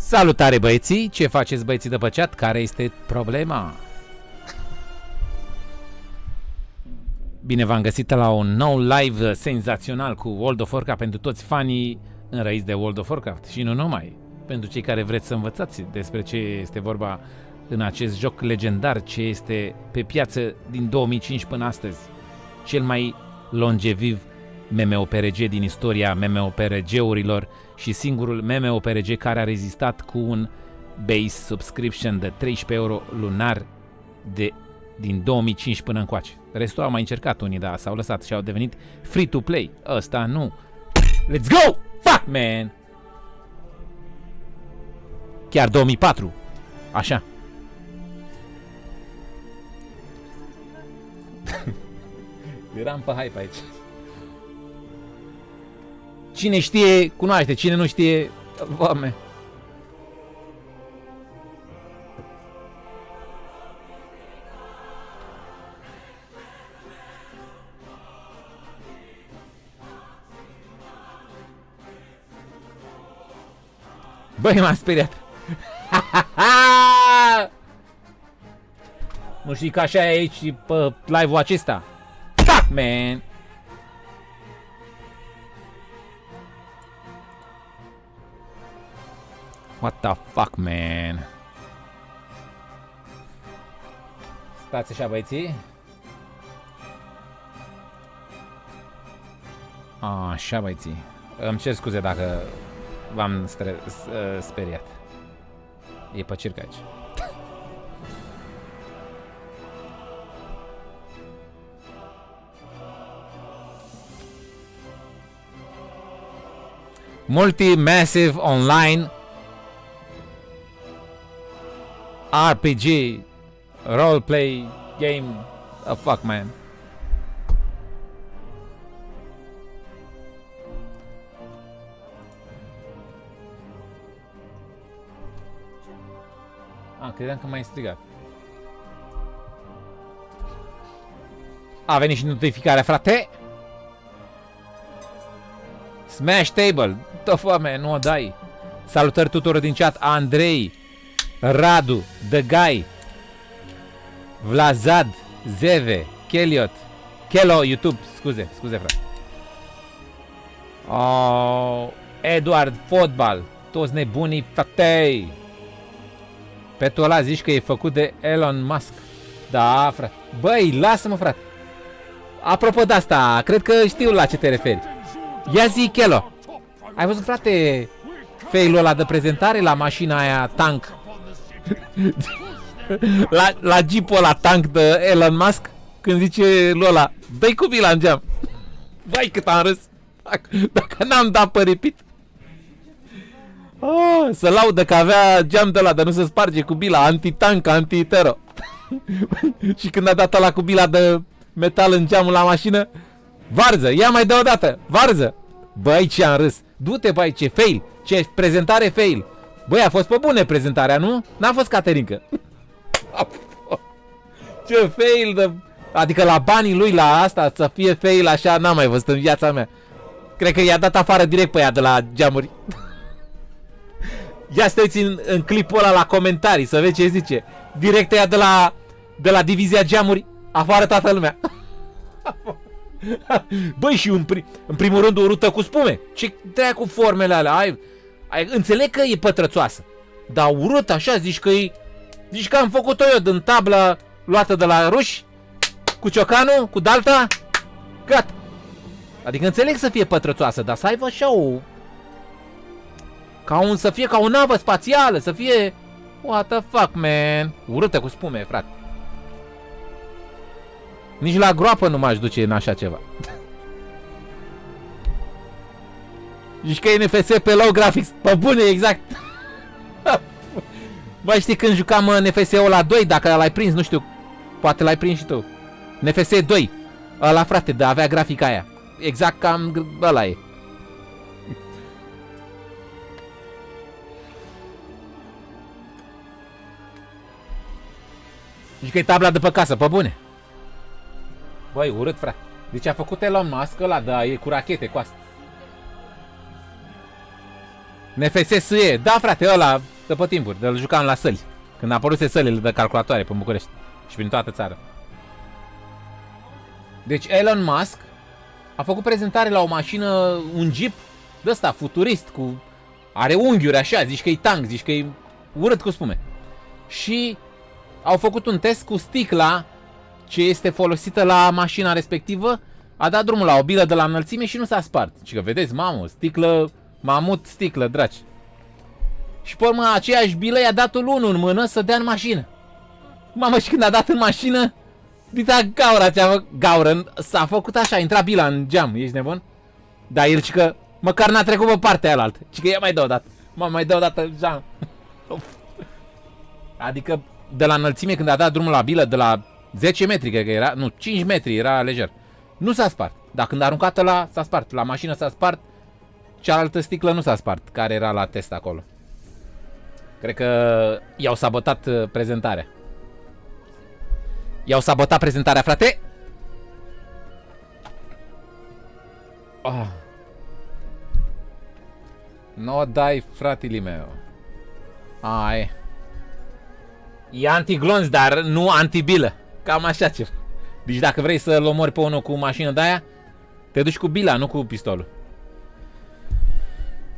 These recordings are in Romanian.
Salutare băieții, ce faceți băieții de pe chat? Care este problema? Bine v-am găsit la un nou live senzațional cu World of Warcraft pentru toți fanii înrăiți de World of Warcraft și nu numai. Pentru cei care vreți să învățați despre ce este vorba în acest joc legendar, ce este pe piață din 2005 până astăzi. Cel mai longeviv MMORPG din istoria MMORPG-urilor și singurul MMORPG care a rezistat cu un base subscription de 13 euro lunar din 2005 până încoace. Restul au mai încercat unii, dar s-au lăsat și au devenit free-to-play. Ăsta nu. Let's go! Fuck, man! Chiar 2004. Așa. Eram pe hype aici. Cine știe, cunoaște. Cine nu știe, Doamne. Băi, m-am speriat. Nu știi că așa e aici pe live-ul acesta? Fuck, man! What the fuck, man? Stați așa, băieții. Așa, băieții. Îmi cer scuze dacă v-am speriat. E pe circ aici. Multi-massive online RPG roleplay game. Fuck, man. Credeam că m-ai strigat. A venit și notificarea, frate. Smash Table. The fuck, man, nu o dai. Salutări tuturor din chat. Andrei, Radu, The Guy, Vlazad, Zeve, Keliot, Kelo, YouTube, scuze, frate. Eduard, fotbal, toți nebunii, frate. Pe tu ăla zici că e făcut de Elon Musk. Da, frate. Băi, lasă-mă, frate. Apropo de asta, cred că știu la ce te referi. Ia zi, Kelo. Ai văzut, frate, fail-ul ăla de prezentare la mașina aia tank? la jeep-ul ăla tank de Elon Musk? Când zice lui ăla, dă-i cu bila în geam. Vai cât am râs. Dacă n-am dat pe repeat. Să laudă că avea geam de ăla, dar nu se sparge cu bila, anti-tank, anti-tero. Și când a dat ăla cu bila de metal în geamul la mașină, varză, ia mai dă o dată, varză. Băi, ce am râs. Du-te, băi, ce fail, ce prezentare fail. Băi, a fost pe bune prezentarea, nu? N-a fost Caterinca. Ce fail de... Adică la banii lui, la asta, să fie fail așa, n-am mai văzut în viața mea. Cred că i-a dat afară direct pe ea de la geamuri. Ia să te uiți în clipul ăla la comentarii, să vezi ce zice. Direct ea de la divizia geamuri, afară toată lumea. Băi, și în primul rând o rută cu spume. Ce treia cu formele alea? Înțeleg că e pătrățoasă, dar urât așa, zici că am făcut-o eu din tabla luată de la ruși, cu ciocanul, cu dalta, gata. Adică înțeleg să fie pătrățoasă, dar să aibă așa o... să fie ca o navă spațială, să fie... What the fuck, man? Urâtă cu spume, frate. Nici la groapă nu m-aș duce în așa ceva. Zici că e NFS pe low graphics. Pe bune, exact. Mai știi când jucam NFS-ul la 2, dacă l-ai prins, nu știu. Poate l-ai prins și tu. NFS 2. Ăla, frate, de avea grafica aia. Exact cam ăla e. Zici că e tabla de pe casă, pe bune. Băi, urât, frate. Deci a făcut Elon Musk ăla, da, e cu rachete, cu asta. NFSSE, da frate, ăla de pe timpuri, de-l jucam la săli. Când a apăruse sălile de calculatoare pe București și prin toată țara. Deci Elon Musk a făcut prezentare la o mașină, un Jeep de ăsta futurist, cu are unghiuri așa, zici că e tank, zici că e urât cu spume. Și au făcut un test cu sticla ce este folosită la mașina respectivă, a dat drumul la o bilă de la înălțime și nu s-a spart. Și că vedeți, mamă, sticlă, mamut, sticlă, draci. Și pe urmă aceeași bilă i-a dat unul în mână să dea în mașină. Mamă, și când a dat în mașină, dita gaură, s-a făcut așa, a intrat bila în geam, ești nebun? Dar el și că măcar n-a trecut pe partea aia altă. Și că ia mai dă o dată. Mă, mai dă o dată geam. Adică de la înălțime când a dat drumul la bilă, de la 10 metri, cred că era, nu, 5 metri, era lejer. Nu s-a spart. Dar când a aruncat ăla, s-a spart. La mașină s-a spart, cealaltă sticlă nu s-a spart, care era la test acolo. Cred că i-au sabotat prezentarea. I-au sabotat prezentarea, frate! Oh. No dai, fratele meu. Ai. E antiglonț, dar nu antibilă. Cam așa ceva. Deci dacă vrei să-l omori pe unul cu mașină de-aia, te duci cu bila, nu cu pistolul.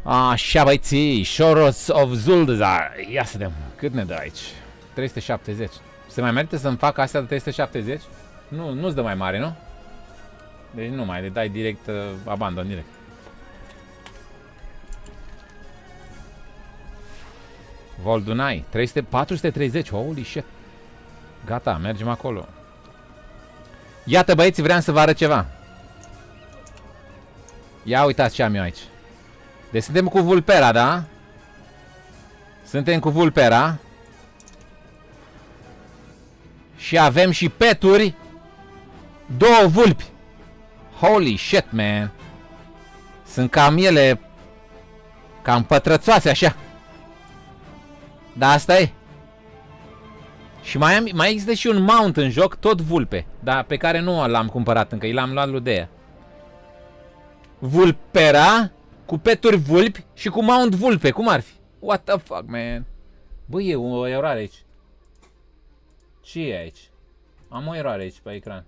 Așa, băiții, Shoros of Zuldazar. Ia să vedem, cât ne dă aici? 370. Se mai merită să-mi fac astea de 370? Nu, nu-ți dă mai mare, nu? Deci nu mai, le dai direct, abandon direct. Voldunai, 430, holy shit. Gata, mergem acolo. Iată, băieți, vreau să vă arăt ceva. Ia uitați ce am eu aici. Deci suntem cu Vulpera, da? Suntem cu Vulpera. Și avem și peturi. 2 vulpi. Holy shit, man. Sunt cam ele, cam pătrățoase așa. Da, asta e. Și mai există și un mount în joc, tot vulpe, dar pe care nu l-am cumpărat încă, l-am luat lui Dea. Vulpera cu peturi vulpi și cu mount vulpe, cum ar fi? What the fuck, man? Băi, e o eroare aici. Ce e aici? Am o eroare aici pe ecran.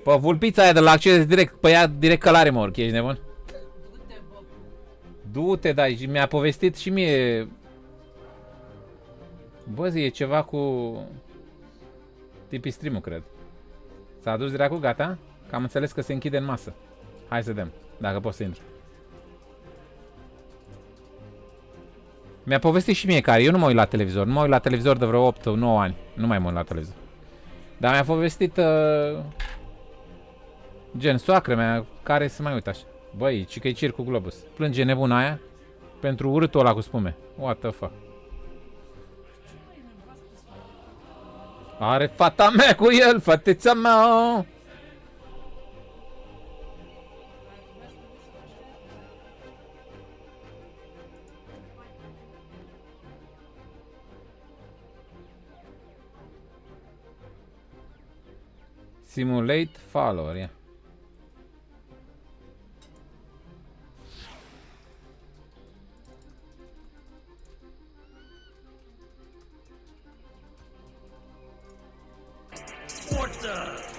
Pe vulpița aia de la acces direct, pe ea direct călare mor, ești nebun? Du-te, da, și mi-a povestit și mie. Bă, zi, e ceva cu tipi stream-ul, cred. S-a dus dracu, gata? Că am înțeles că se închide în masă. Hai să vedem, dacă pot să intru. Mi-a povestit și mie care, eu nu mă uit la televizor. Nu mă uit la televizor de vreo 8-9 ani. Nu mai mă uit la televizor. Dar mi-a povestit gen soacră mea care se mai uită așa. Băi, ci că-i circ cu Globus. Plânge nebuna aia pentru urâtul ăla cu spume. What the fuck? Are fata mea cu el, făteța mea. Simulate follower, ia.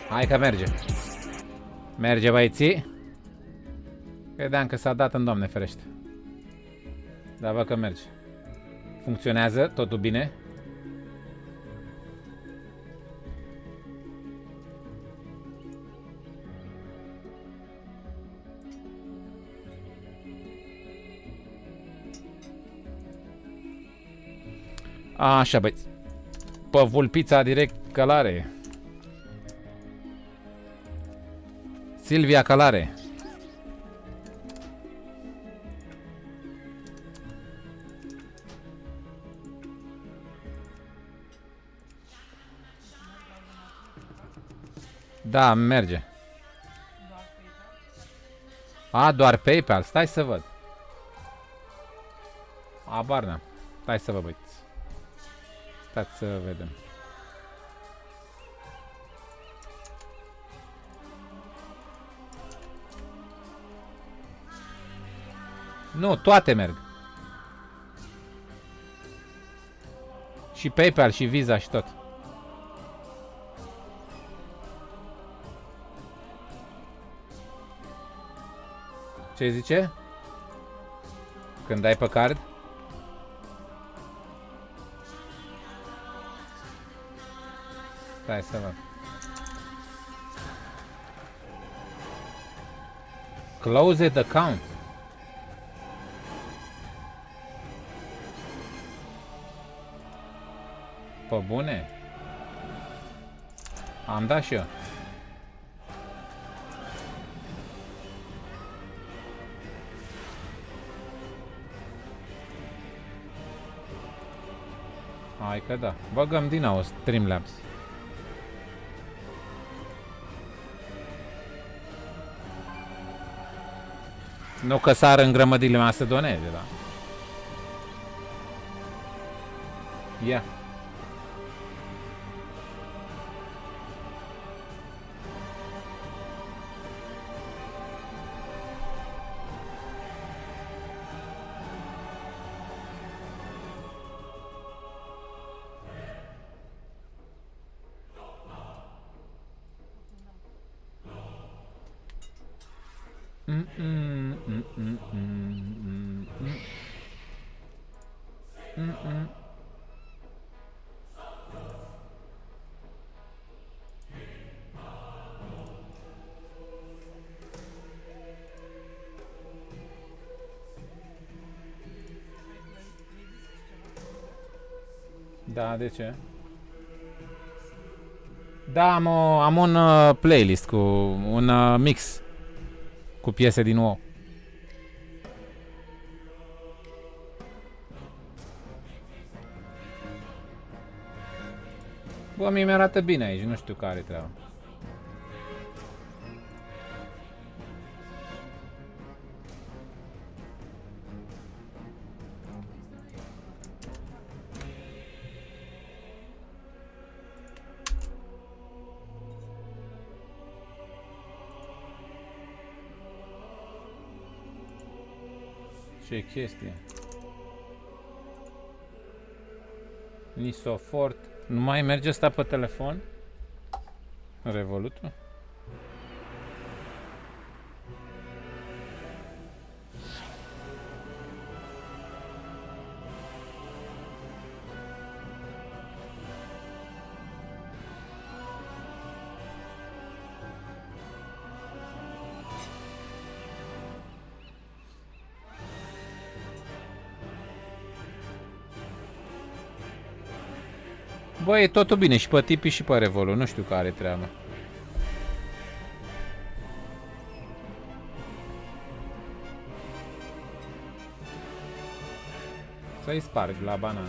Hai că merge. Merge, băieții. Credeam că s-a dat în Doamne ferește. Dar văd că merge. Funcționează, totul bine. Așa, băieți. Pe vulpița direct călare. Silvia Călare. Da, merge. A, doar PayPal. Stai să văd. Abar n-am. Stai să vă băieți. Stați să vedem. Nu, toate merg. Și PayPal, și Visa, și tot. Ce zice? Când dai pe card? Stai să văd. Closed account. Pe bune? Am dat și eu. Hai că da. Băgăm din nou Streamlabs. Nu că sară în grămădile mea să doneze, da. Ia. Da, de ce? Da, am un playlist cu un mix cu piese din WoW. Bă, mie mi-arată bine aici, nu știu care treaba. Ce chestie? Nisofort. Nu mai merge asta pe telefon? Revolutul? Bă, e totul bine și pe Tipi și pe Revolu, nu știu care e treaba. Să-i sparg la banană.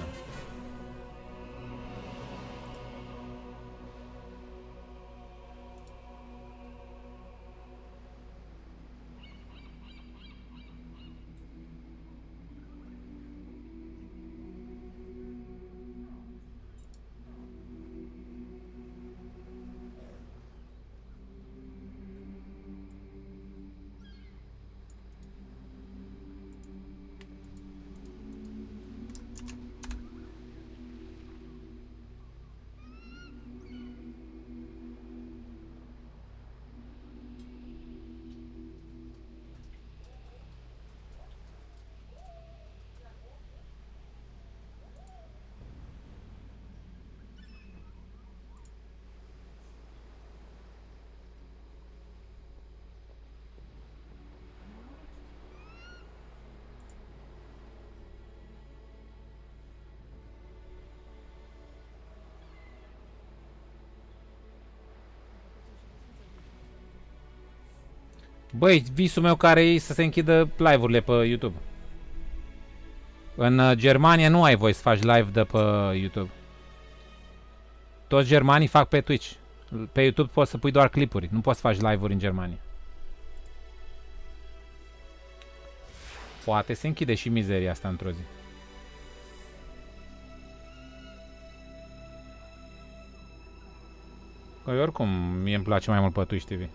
Băi, visul meu care e să se închidă live-urile pe YouTube. În Germania nu ai voie să faci live de pe YouTube. Toți germanii fac pe Twitch. Pe YouTube poți să pui doar clipuri, nu poți să faci live-uri în Germania. Poate se închide și mizeria asta într-o zi. Că oricum mie îmi place mai mult pe Twitch TV.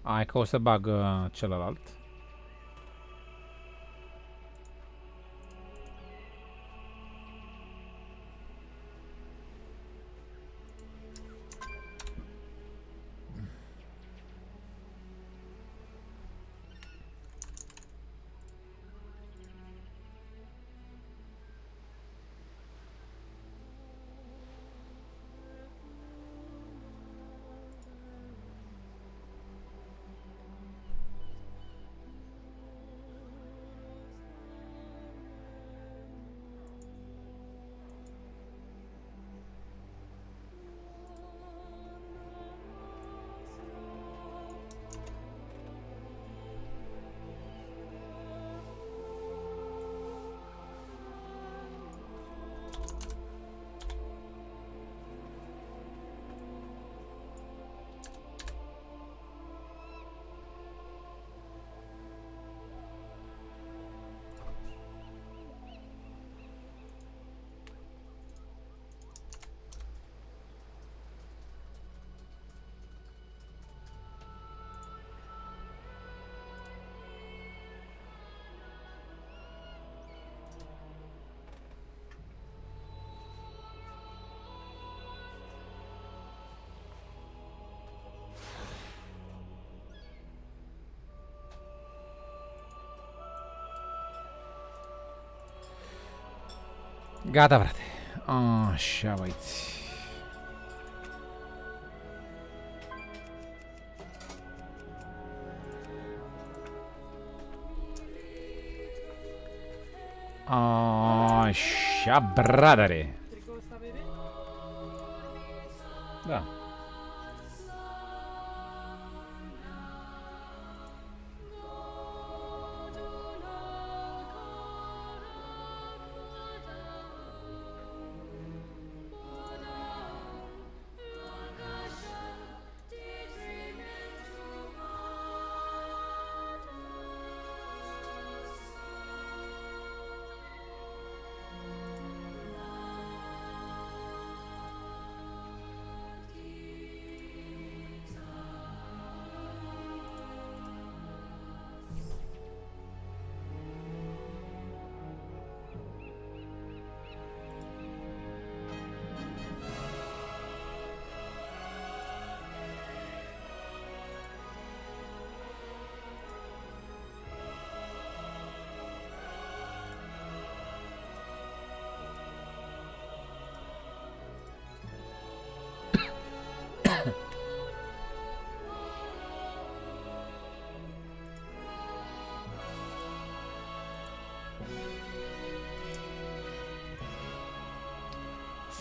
Hai că o să bag celălalt. Gata, frate. Așa, băiți. Așa, bradare. Da.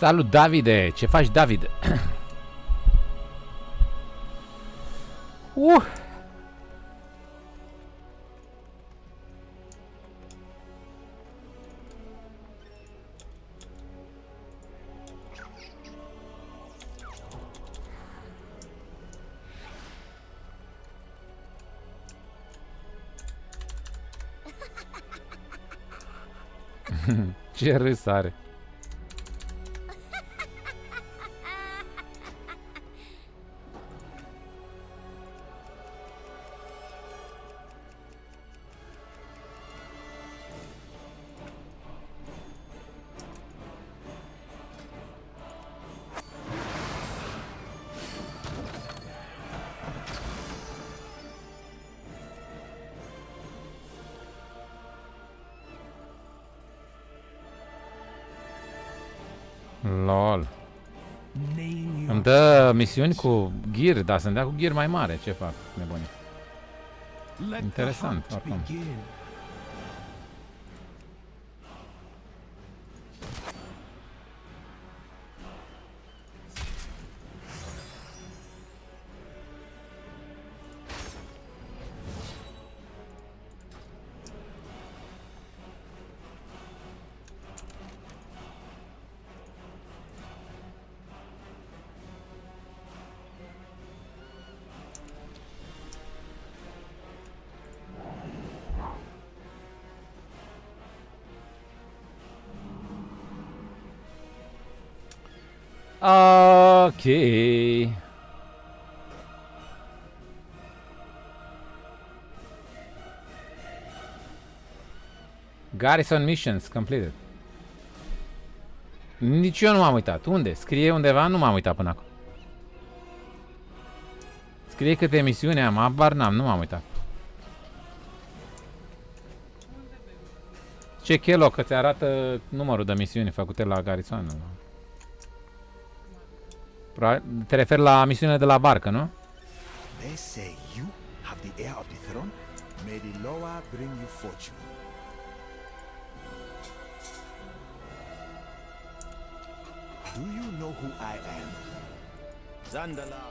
Salut, Davide! Ce faci, David? Ce râs are. LOL. Îmi dă misiuni cu gear, dar să-mi dea cu gear mai mare. Ce fac, nebunii? Interesant, oricum. Ok. Garrison missions completed. Nici eu nu m-am uitat. Unde? Scrie undeva? Nu m-am uitat până acum. Scrie câte misiuni am. Abar n-am. Nu m-am uitat. Ce chelo, că ți arată numărul de misiuni făcute la Garrison. Te referi la misiunile de la barcă, nu? They say you have the heir of the throne. May the Loa bring you fortune. Do you know who I am? Zandala.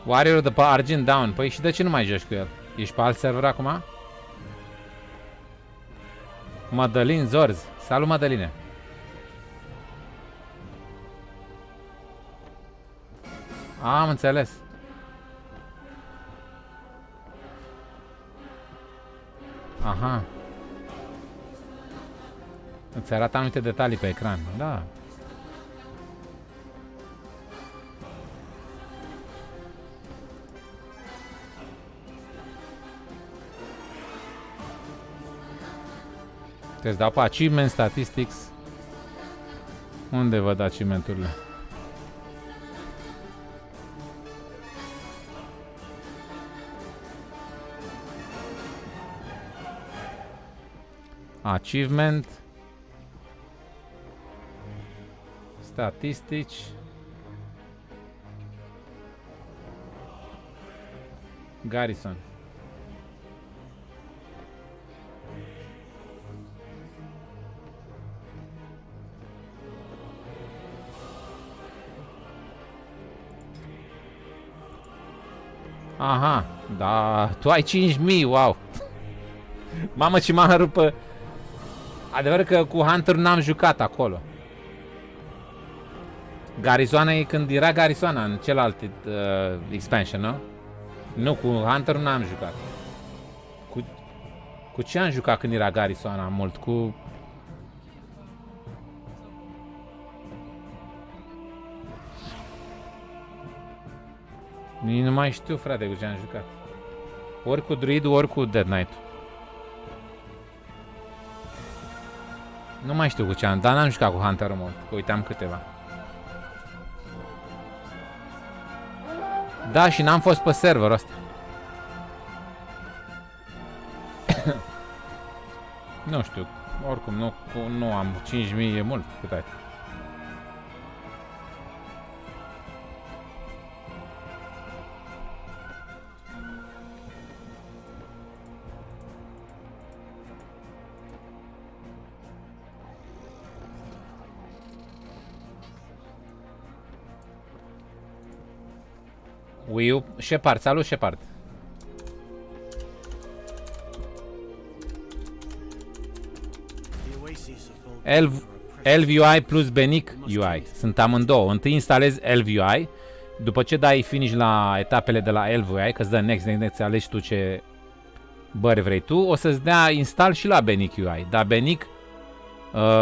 Warrior de pe Argent Down. Păi și de ce nu mai joci cu el? Ești pe alt server acum? Madalin Zorz. Salut, Madaline. Am înțeles. Aha. Îți arată anumite detalii pe ecran. Da. Te-ți dau pe achievement statistics. Unde văd achievementurile? Achievement. Statistici. Garrison. Aha, da, tu ai 5.000, wow. Mamă, ce m-a rupă. Adevăr că cu Hunter n-am jucat acolo. Garizoana e când era Garizoana în celălalt expansion, nu? Nu, cu Hunter n-am jucat. Cu ce am jucat când era Garizoana mult? Cu... Nu mai știu, frate, cu ce am jucat. Ori cu Druidul, ori cu Dead Knight. Nu mai știu cu ce am, dar n-am jucat cu Hunter-ul mult, că uitam câteva. Da, și n-am fost pe serverul ăsta. Nu știu, oricum, nu am 5.000, e mult, cât ai. Shepard, salut Shepard. Elv UI plus Benic UI. Sunt amândouă. Întâi instalezi Elv UI, după ce dai finish la etapele de la Elv UI, că îți dă next, alegi tu ce bări vrei tu, o să-ți dea install și la Benic UI. Dar Benic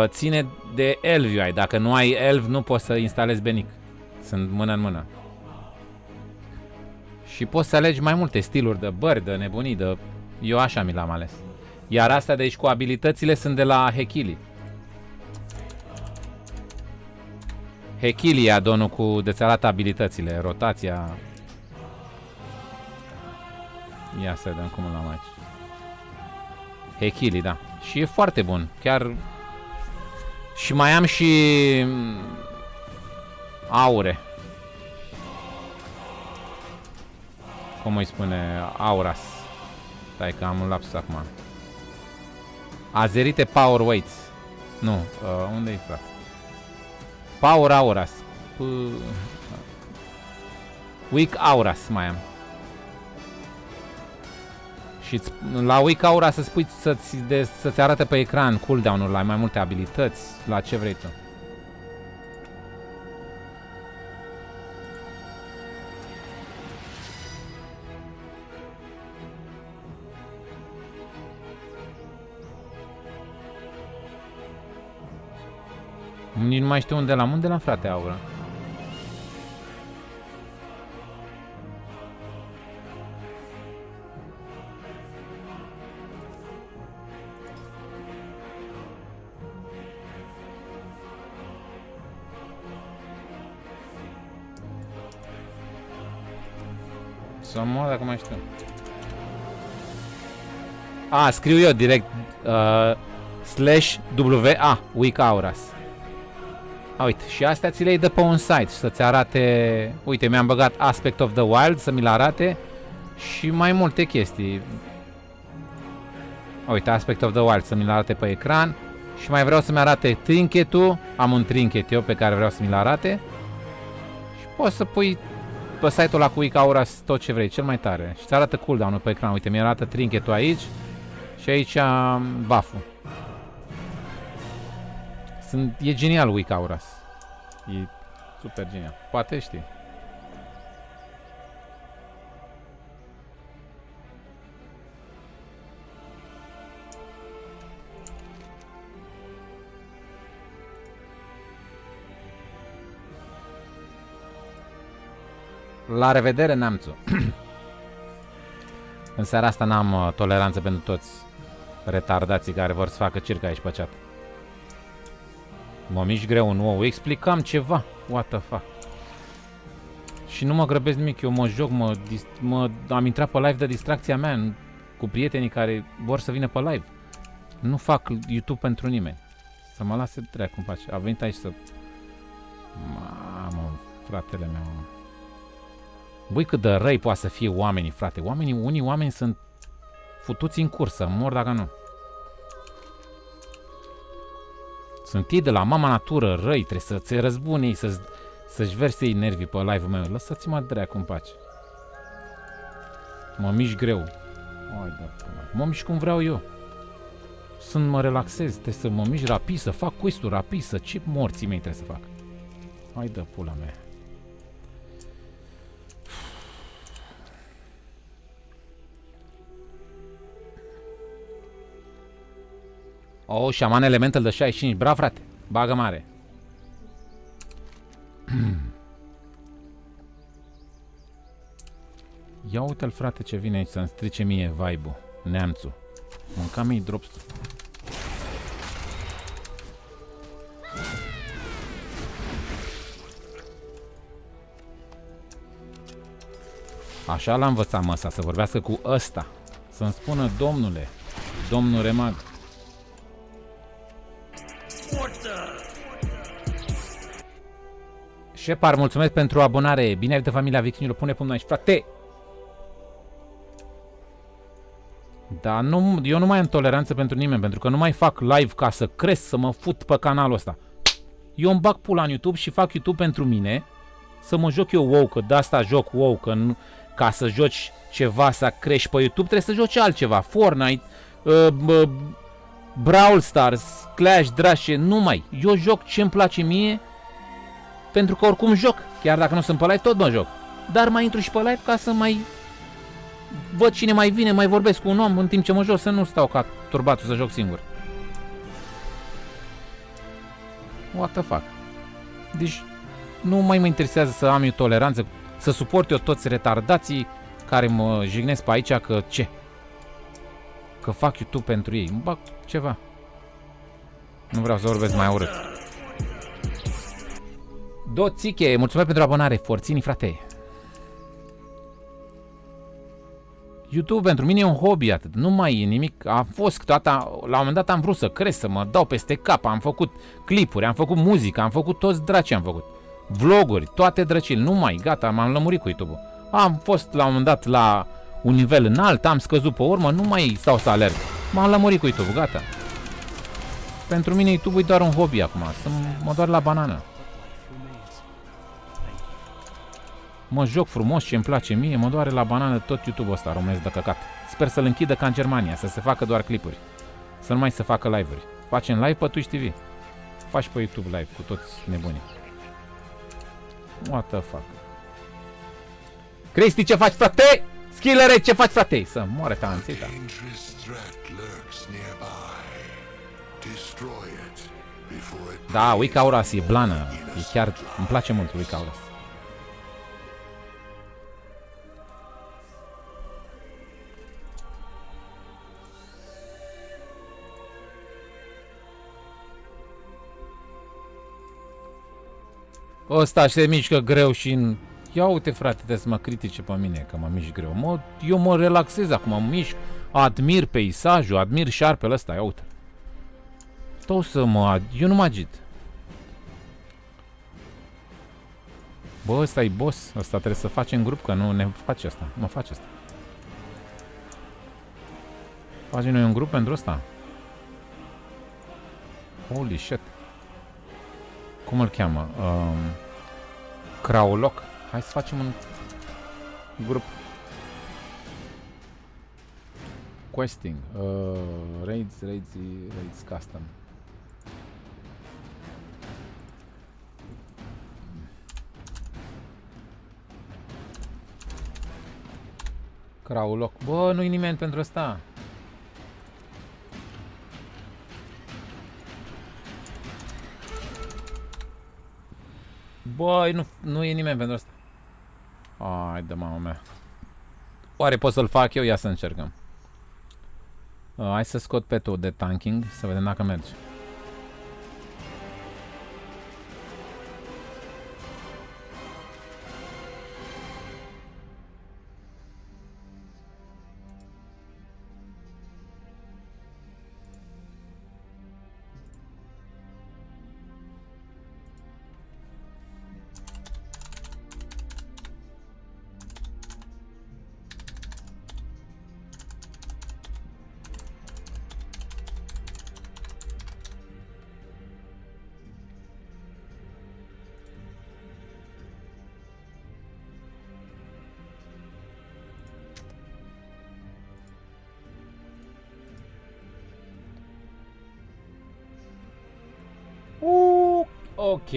ține de Elv UI. Dacă nu ai Elv, nu poți să instalezi Benic. Sunt mână în mână. Și poți să alegi mai multe stiluri de bări, de nebunii, de... Eu așa mi l-am ales. Iar astea de aici cu abilitățile sunt de la Hekili. Hekili e adonul cu de-ți arată abilitățile, rotația. Ia să vedem cum l-am aici. Hekili, da. Și e foarte bun. Chiar... Și mai am și... aure. Cum îi spune? Auras. Stai că am un lapsus acum. Azerite Power Weights. Nu, unde-i, frate? Power Auras. Weak Auras mai am. Și la Weak Auras să spui să-ți arate pe ecran cooldown-ul la mai multe abilități, la ce vrei tu. Nici nu mai știu unde l-am. Unde l-am, frate, aura? Să mor dacă mai știu. A, scriu eu direct /WA Weak Auras. A, uite, și astea ți le dă pe un site să-ți arate. Uite, mi-am băgat Aspect of the Wild să mi-l arate și mai multe chestii. A, uite, Aspect of the Wild să mi-l arate pe ecran și mai vreau să-mi arate trinketul. Am un trinket eu pe care vreau să mi-l arate și poți să pui pe site-ul ăla cu Weak Auras tot ce vrei, cel mai tare. Și ți arată cooldown-ul pe ecran. Uite, mi arată trinketul aici și aici buff-ul. E genial Weak Auras. E super genial. Poate știi. La revedere, Neamțu. În seara asta n-am toleranță pentru toți retardații care vor să facă circ aici pe chat. Mă mișc greu în ou. Explicam ceva. What the fuck. Și nu mă grăbesc nimic. Eu mă joc, am intrat pe live de distracția mea cu prietenii care vor să vină pe live. Nu fac YouTube pentru nimeni. Să mă lase dracu în pace. A venit aici să... Mamă, fratele meu. Băi, cât de răi poate să fie oamenii, frate. Unii oameni sunt futuți în cursă. Mor dacă nu. Sunt ei de la mama natură răi, trebuie să ți răzbune ei, să-și verse ei nervii pe live-ul meu. Lăsați-mă dracu în pace. Mă mișc greu. Mă mișc cum vreau eu. Mă relaxez, trebuie să mă mișc rapid, să fac quest-uri rapid, ce morții mei trebuie să fac. Hai de pula mea. Oh, șaman elemental de 65. Bravo, frate. Bagă mare. Ia uite-l, frate, ce vine aici să-mi strice mie vibe-ul. Neamțul. Mânca mie drops. Așa l-am învățat măsa, să vorbească cu ăsta. Să-mi spună domnule, domnul Remag. Shepard, mulțumesc pentru abonare. Bine ai venit, familia Vichinilor. Pune pumnul aici, frate. Dar nu, eu nu mai am toleranță pentru nimeni, pentru că nu mai fac live ca să cresc, să mă fut pe canalul ăsta. Eu îmi bag pula în YouTube și fac YouTube pentru mine, să mă joc eu WoW, că de asta joc WoW, că nu, ca să joci ceva, să crești pe YouTube, trebuie să joci altceva. Fortnite, Brawl Stars, Clash, Drașe, numai. Eu joc ce îmi place mie, pentru că oricum joc. Chiar dacă nu sunt pe live, tot mă joc. Dar mai intru și pe live ca să mai văd cine mai vine, mai vorbesc cu un om în timp ce mă joc, să nu stau ca turbatul să joc singur. What the fuck? Deci nu mai mă interesează să am eu toleranță, să suport eu toți retardații care mă jignesc pe aici, că ce? Că fac YouTube pentru ei. Îmi bag ceva. Nu vreau să vorbesc mai urât. Doțiche, mulțumesc pentru abonare. Forțini, frate. YouTube pentru mine e un hobby atât. Nu mai e nimic. Am fost câteodată, la un moment dat am vrut să cresc, să mă dau peste cap. Am făcut clipuri, am făcut muzică, am făcut toți dracii am făcut. Vloguri, toate drăcile. Nu mai, gata, m-am lămurit cu YouTube-ul. Am fost la un moment dat la un nivel înalt, am scăzut pe urmă, nu mai stau să alerg. M-am lămurit cu YouTube, gata. Pentru mine YouTube e doar un hobby acum, să mă doar la banană. Mă joc frumos, ce îmi place mie, mă doare la banană tot YouTube-ul ăsta românesc de căcat. Sper să-l închidă ca în Germania, să se facă doar clipuri. Să nu mai se facă live-uri. Facem live pe Twitch TV. Faci pe YouTube live cu toți nebunii. What the fuck? Cristi, ce faci, frate? Skillere, ce faci, frate? Să moare talanțita. Da, Weak Auras e blană. E chiar, îmi place mult Weak Auras. Ăsta se mișcă greu și în Ia uite, frate, trebuie să mă critice pe mine că mă mișc greu. Eu mă relaxez acum, mă mișc, admir peisajul, admir șarpele ăsta, ia uite. Eu nu mă agit. Bă, ăsta e boss, ăsta trebuie să facem grup, că nu ne face asta, mă face asta. Facem noi un grup pentru ăsta? Holy shit. Cum îl cheamă? Kraulok. Hai să facem un grup. Questing. Raids custom. Kraulok. Bă, nu-i nimeni pentru asta. Băi, nu e nimeni pentru asta. Ai de mama mea. Oare pot să-l fac eu? Ia să încercăm. Hai să scot petul de tanking, să vedem dacă merge. Ok.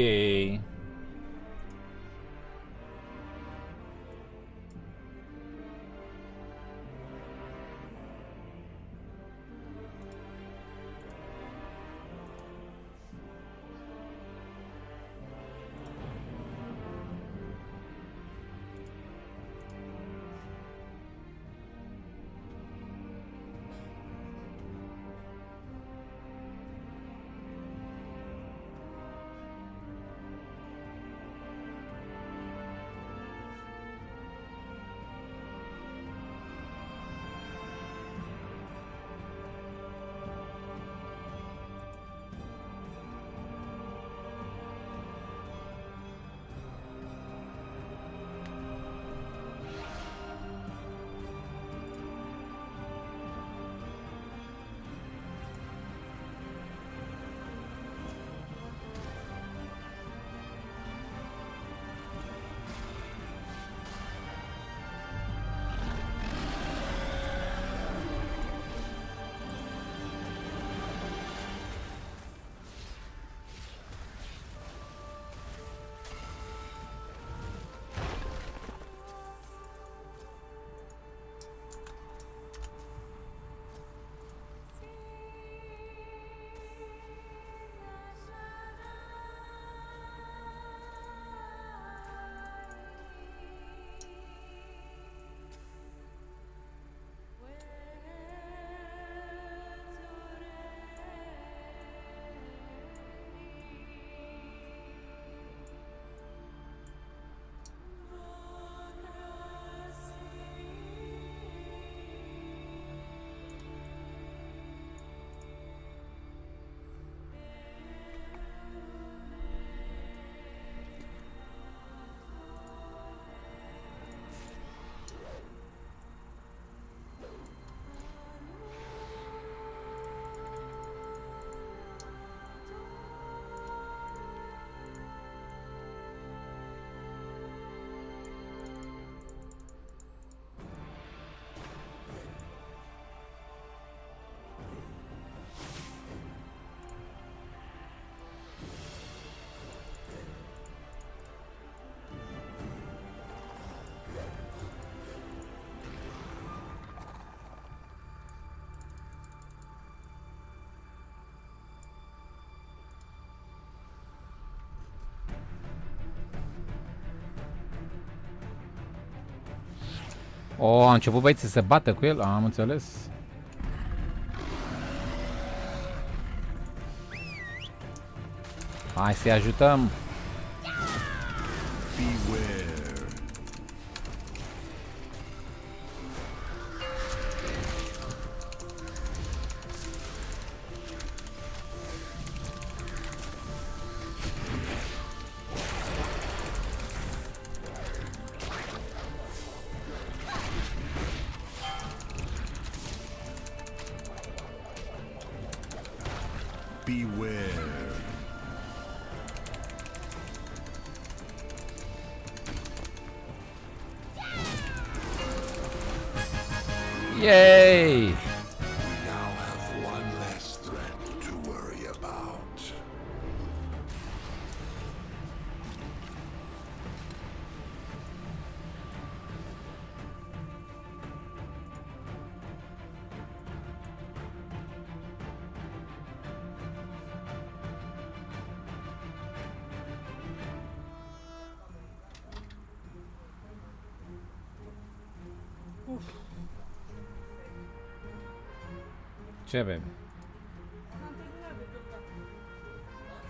O, a început băieții să se bată cu el, am înțeles. Hai să-i ajutăm. Beware. beware. Yay! We now have one less threat to worry about. Ce, baby?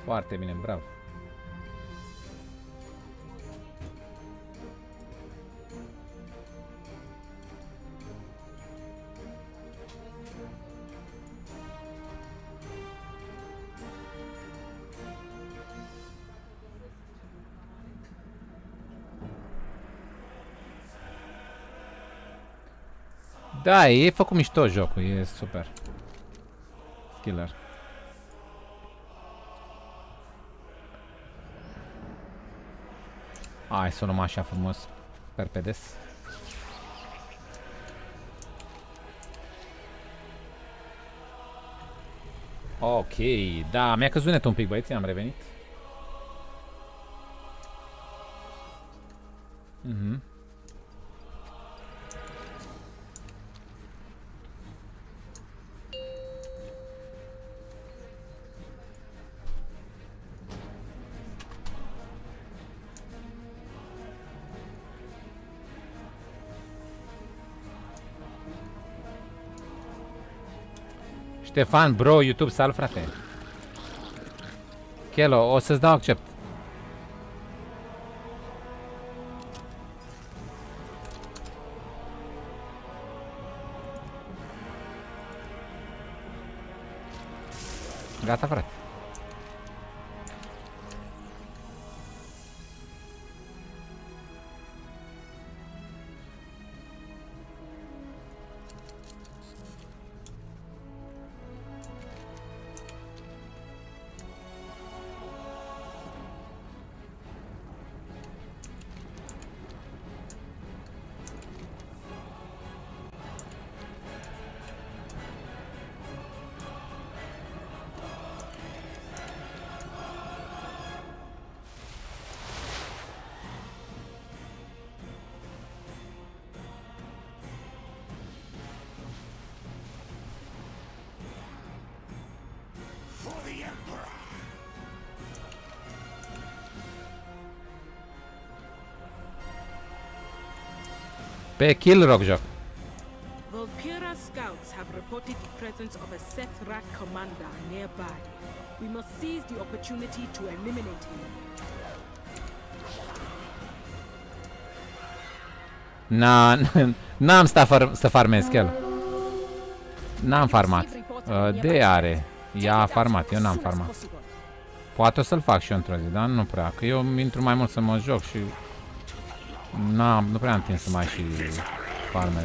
Foarte bine, bravo. Da, e făcut mișto jocul, e super. Killer. Hai să o luăm așa frumos, perpedes. Ok, da, mi-a căzut net un pic, băieți, am revenit. Ștefan, bro, YouTube, salut, frate. Chelo, o să-ți dau accept. Gata, frate. Pe Kill Rock joc. Volkira scouts have reported the presence of a Sethrak commander nearby. We must seize the opportunity to eliminate him. N-am stat să farmez, Chel. N-am farmat. De are. Ea a farmat, eu n-am farmat. Poate o să-l fac și eu într-o zi, dar nu prea. Că eu intru mai mult să mă joc și... nu prea am timp să mai și farmez.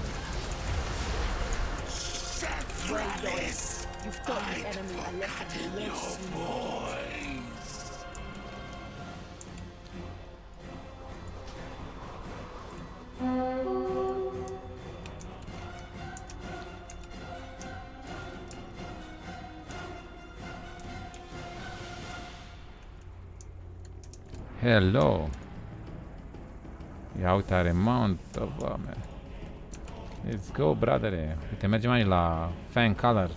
Hello. Ia uite, are mount, doamne. Let's go, bradere. Uite, mergem aici la Fan Color.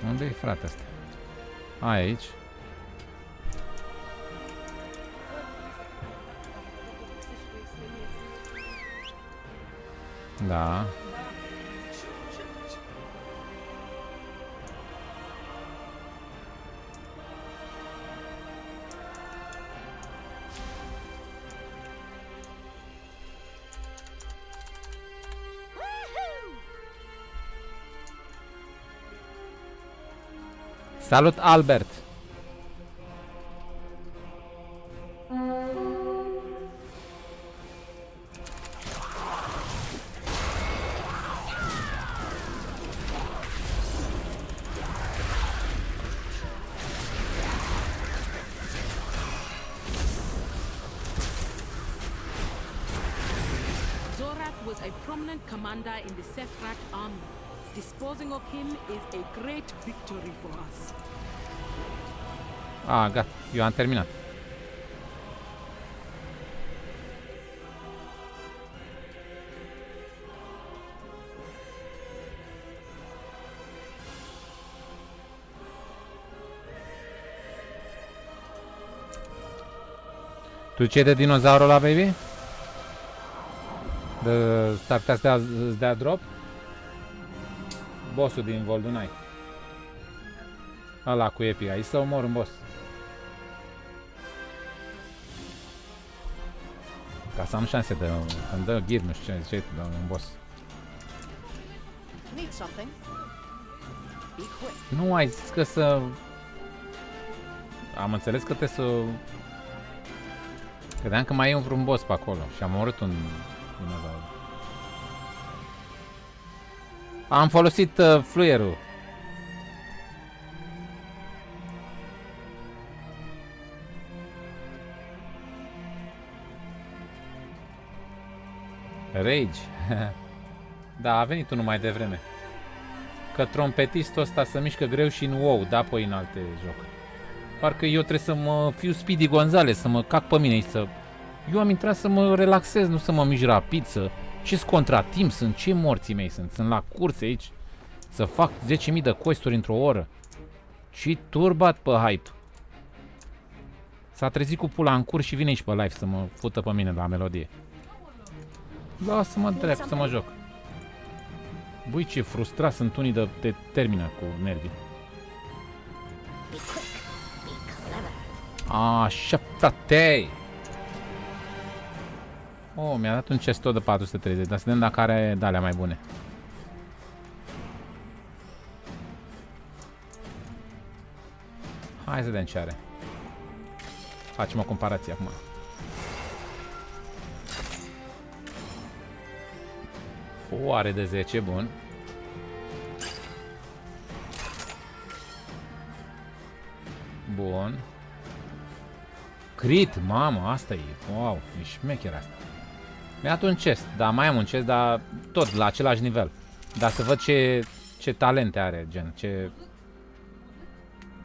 Unde e frate ăsta? Aici. Da. Salut, Albert. prominent commander in the Sethrak army. Disposing of him is a great victory for us. Gata, eu am terminat. Tu ce de dinozaurul ăla, baby? S-ar putea să dea drop? Bossul din Voldunai. Ăla cu epica. Îi să omor un boss. Ca să am șanse de... Îmi dă ghid, nu știu ce de un boss. Need something? Be quick. Nu ai zis că să... Am înțeles că trebuie să... Credeam că mai e vreun boss pe acolo și am omorât un dinozaur. Am folosit fluierul. Rage. Da, a venit unul mai devreme. Că trompetistul ăsta se mișcă greu și în WoW, da, apoi în alte jocuri. Parcă eu trebuie să mă fiu Speedy Gonzales, să mă cac pe mine și să... Eu am intrat să mă relaxez, nu să mă mișc rapid, să... Ce-s contratimp sunt? Ce morții mei sunt? Sunt la curse aici. Să fac 10.000 de quest-uri într-o oră. Și turbat pe hype. S-a trezit cu pula în curs și vine aici pe live să mă fută pe mine la melodie. Lasă-mă drept să mă joc. Băi, ce frustrat sunt unii de te termină cu nervii. Be quick. Be clever. Așa, frate! Oh, mi-a dat un chest tot de 430, dar să vedem dacă are de-alea mai bune. Hai să vedem ce are. Facem o comparație acum. Foare de 10, bun. Bun. Crit, mamă, asta e. Wow, e șmecher asta. Mi-a dat un chest, da, mai am un chest, dar tot la același nivel. Dar să văd ce talente are, gen,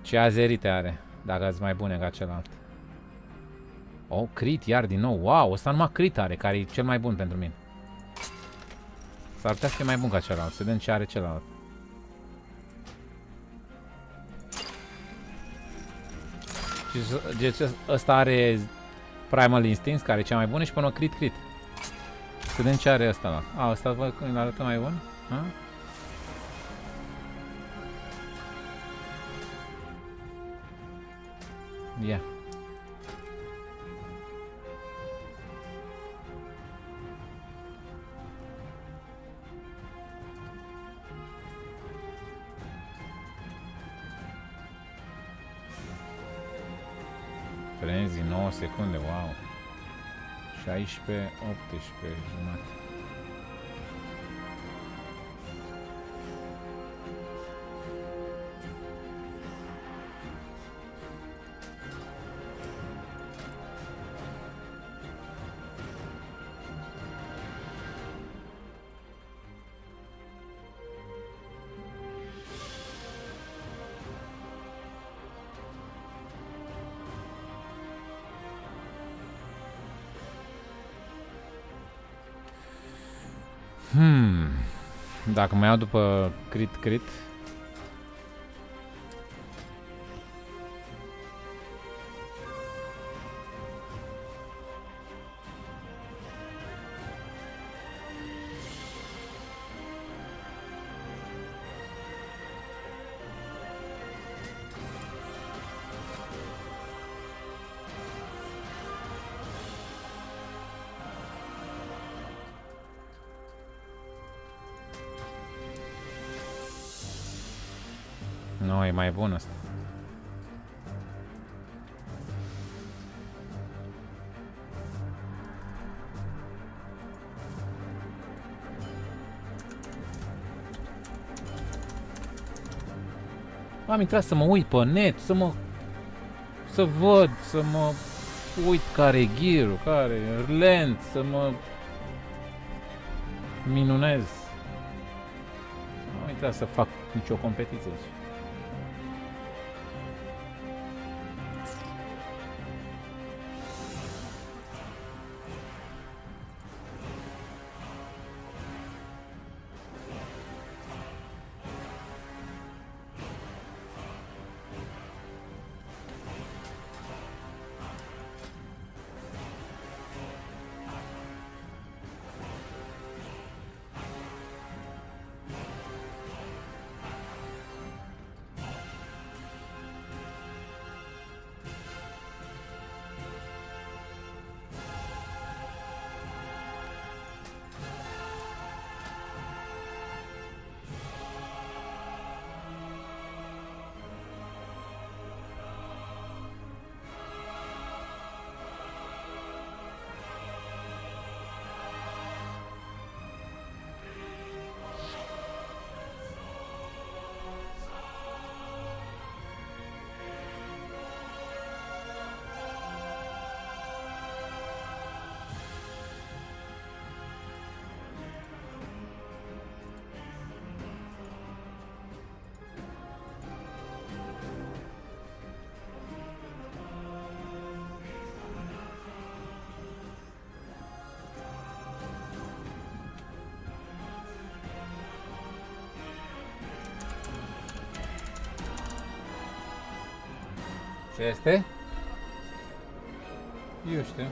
ce azerite are, dacă sunt mai bune ca celălalt. Oh, crit, iar din nou, wow, ăsta numai crit are, care e cel mai bun pentru mine. S-ar putea să fie mai bun ca celălalt, să vedem ce are celălalt. Și ăsta are Primal Instincts, care e cea mai bună, și până crit. Să vedem ce are ăsta la. Ăsta văd că îl arată mai bun? A? Ia. Frenzy, 9 secunde, wow. 16, 18, jumate. Dacă mai iau după crit. Nu, e mai bun asta. Am intrat să mă uit pe net, să văd, să mă uit care e gear-ul, care e lent, să mă... Minunez. Nu am uitat să fac nicio competiție aici. Ce este? Eu știu.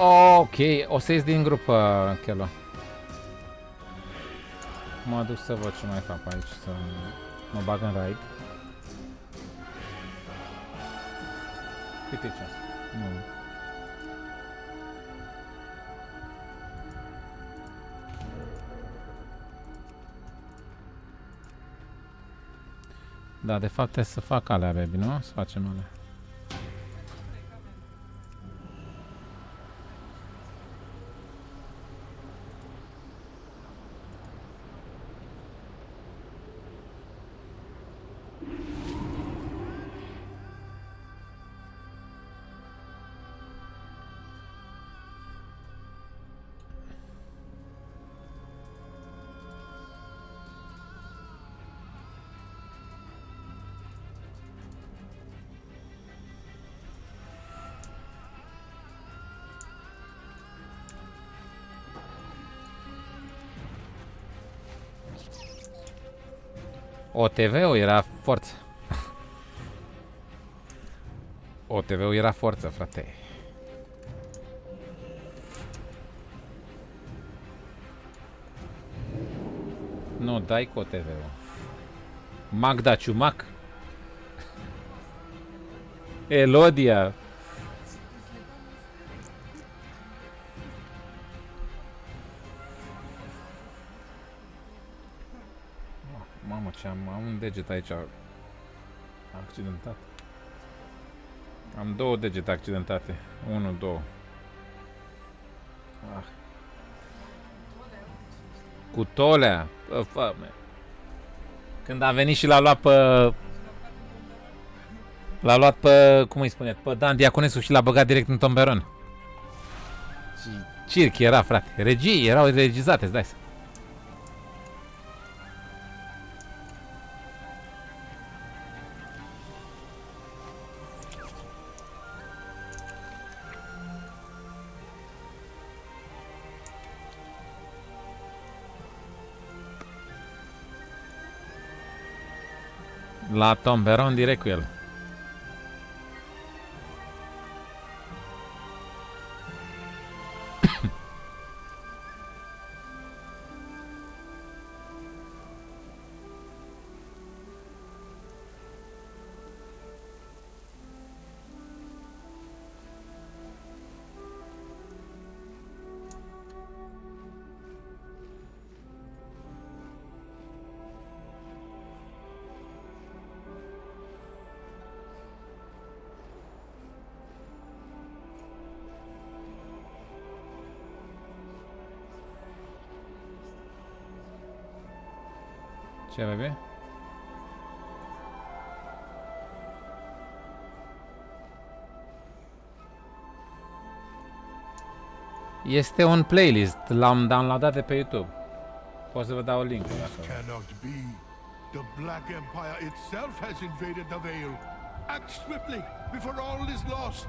Ok, o să ies din grup, Chelo. Mă duc să văd ce mai fac aici, să mă bag în raid. Cât e ceas? Nu. Da, de fapt trebuie să fac alea, baby, nu? Să facem alea. OTV-ul era forță. OTV-ul era forță, frate. Nu, dai cu OTV-ul. Magda Ciumac. Elodia. Mamă, ce am un deget aici accidentat. Am 2 degete accidentate. 1, 2. Ah. Cu Tolea. Când a venit și l-a luat pe... L-a luat pe... Cum îi spune? Pe Dan Diaconescu și l-a băgat direct în tomberon. Și circ era, frate. Regii erau regizate, îți dai seama. La tomberon direct cu el. Ce, bebe? Este un playlist, l-am downloadat de pe YouTube. Pot să vă dau link-ul This dacă... cannot be. The Black Empire itself has invaded the Vale. Act swiftly before all is lost.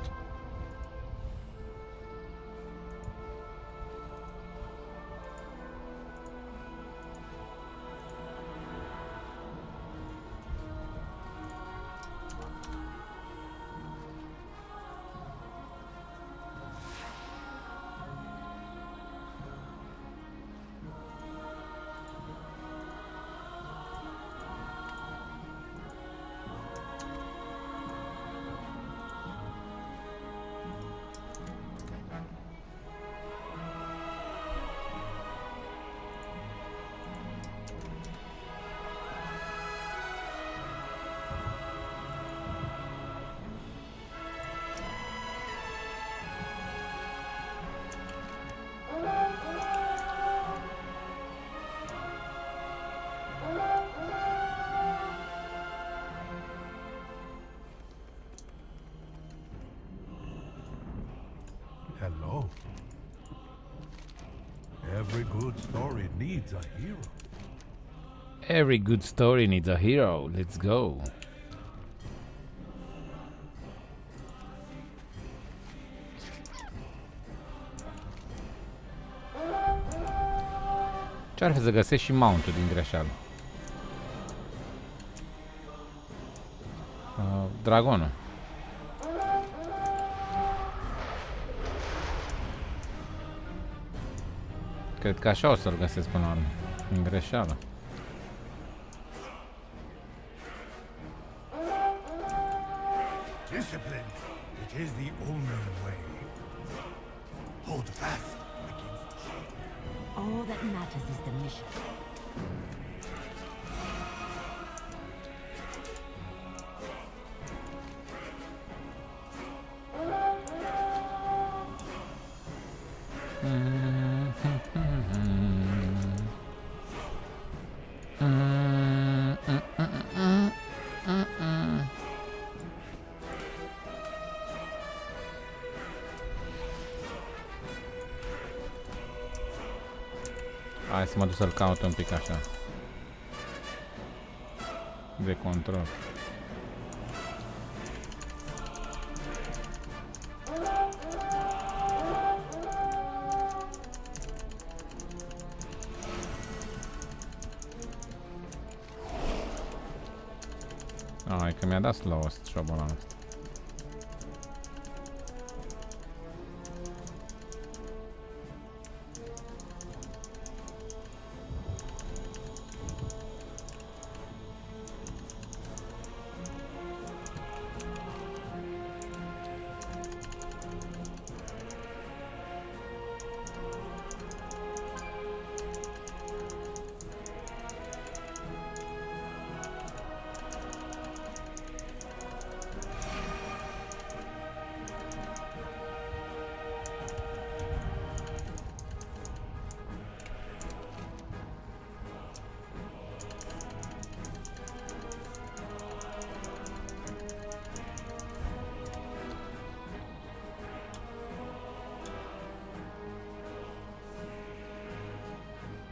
Hello. Every good story needs a hero. Every good story needs a hero. Let's go. Ce-ar fi să găsești și mount-ul din greșeală? Dragonul. Cred că așa o să-l găsesc până la urmă. În greșeală. Discipline. It is the only way. Hold fast against shame. All that matters is the mission. Hai să mă duc să-l caut un pic așa. De control. Ai, că mi-a dat slow șobolan ăsta.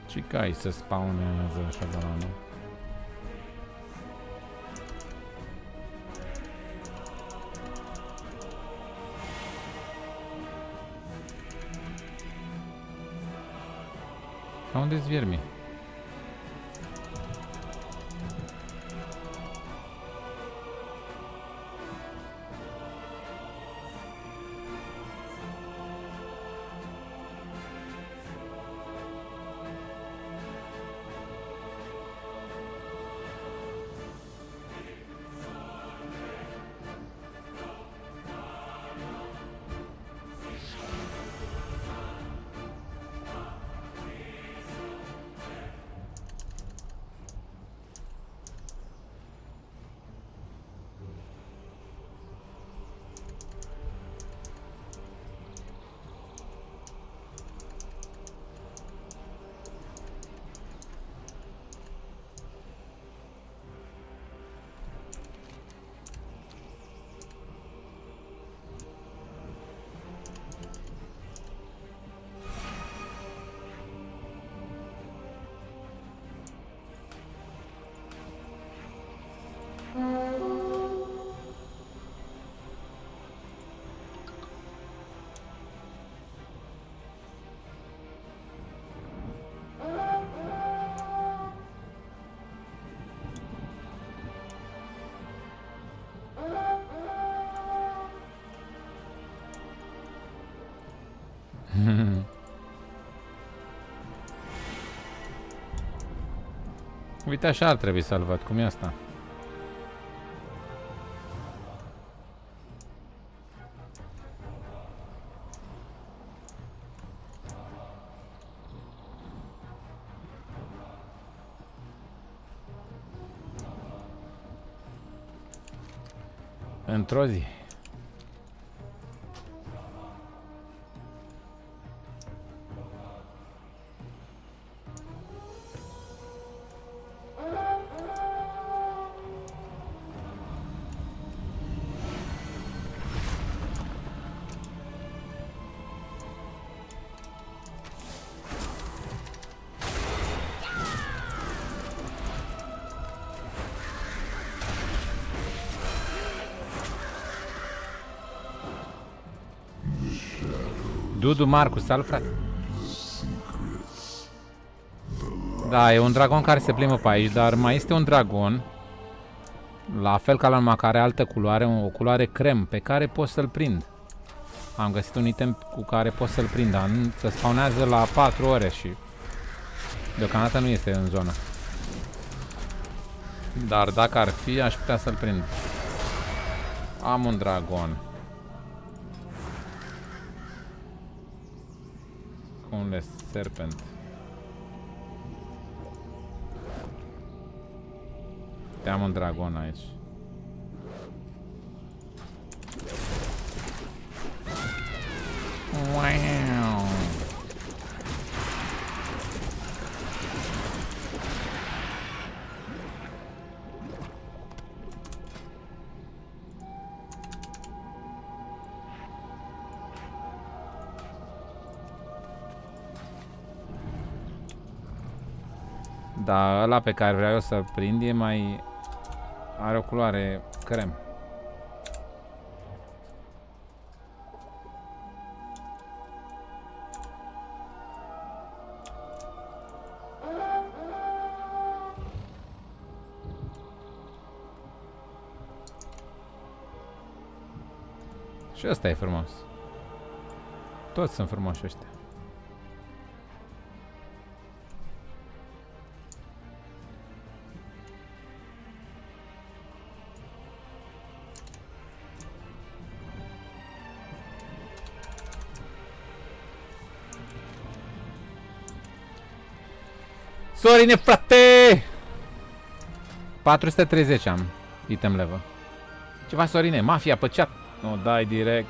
Și cai să spawnează șobolanul. A unde-s viermii? Uite, așa ar trebui să-l văd. Cum e asta? Într-o zi. Dudu Marcus, salut, frate. Da, e un dragon care se plimbă pe aici, dar mai este un dragon, la fel ca la urma, care are altă culoare, o culoare crem, pe care pot să-l prind. Am găsit un item cu care pot să-l prind, dar se spawnează la 4 ore și deocamdată nu este în zonă. Dar dacă ar fi, aș putea să-l prind. Am un dragon. Unde serpent? Am un dragon aici. Wow. Da, ăla pe care vreau eu să-l prind e mai... are o culoare crem. Și ăsta e frumos. Toți sunt frumoși ăștia. Sorine, frate! 430 am item level. Ce faci, Sorine? Mafia pe chat. O dai direct.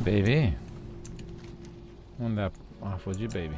Baby? Unde a fugit Baby?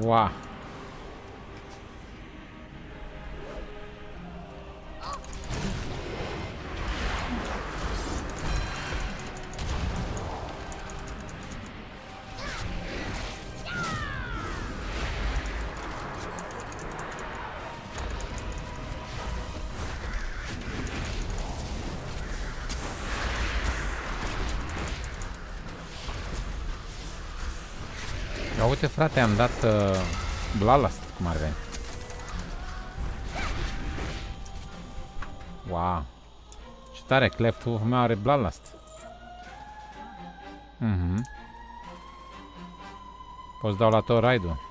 Wow. Ia uite frate, am dat Bloodlust, cum ar veni. Wow. Ce tare, Cleftul meu are Bloodlust. Poți dau la tot raid-ul.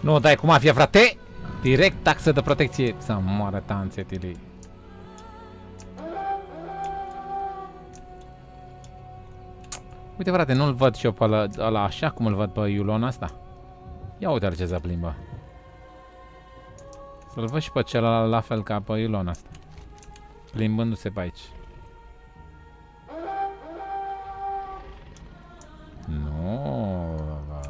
Nu dai cu mafia, frate! Direct taxă de protecție. Să moară tanțetile. Uite, frate, nu-l văd și eu pe ăla așa cum îl văd pe Iulon asta. Ia uite-l ce se plimbă. Să-l văd și pe celălalt la fel ca pe Iulon asta. Plimbându-se pe aici. Nu văd.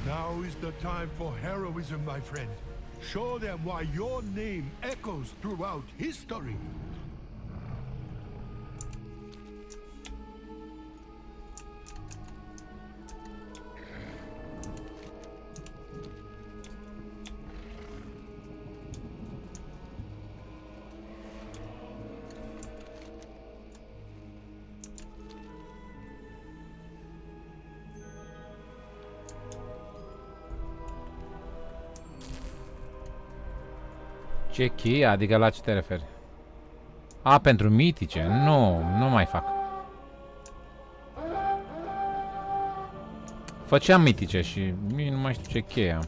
Now is the time for heroism, my friend. Show them why your name echoes throughout history. Ce cheie? Adică la ce te referi? A, pentru mitice? Nu, nu mai fac. Făceam mitice și nu mai știu ce cheie am.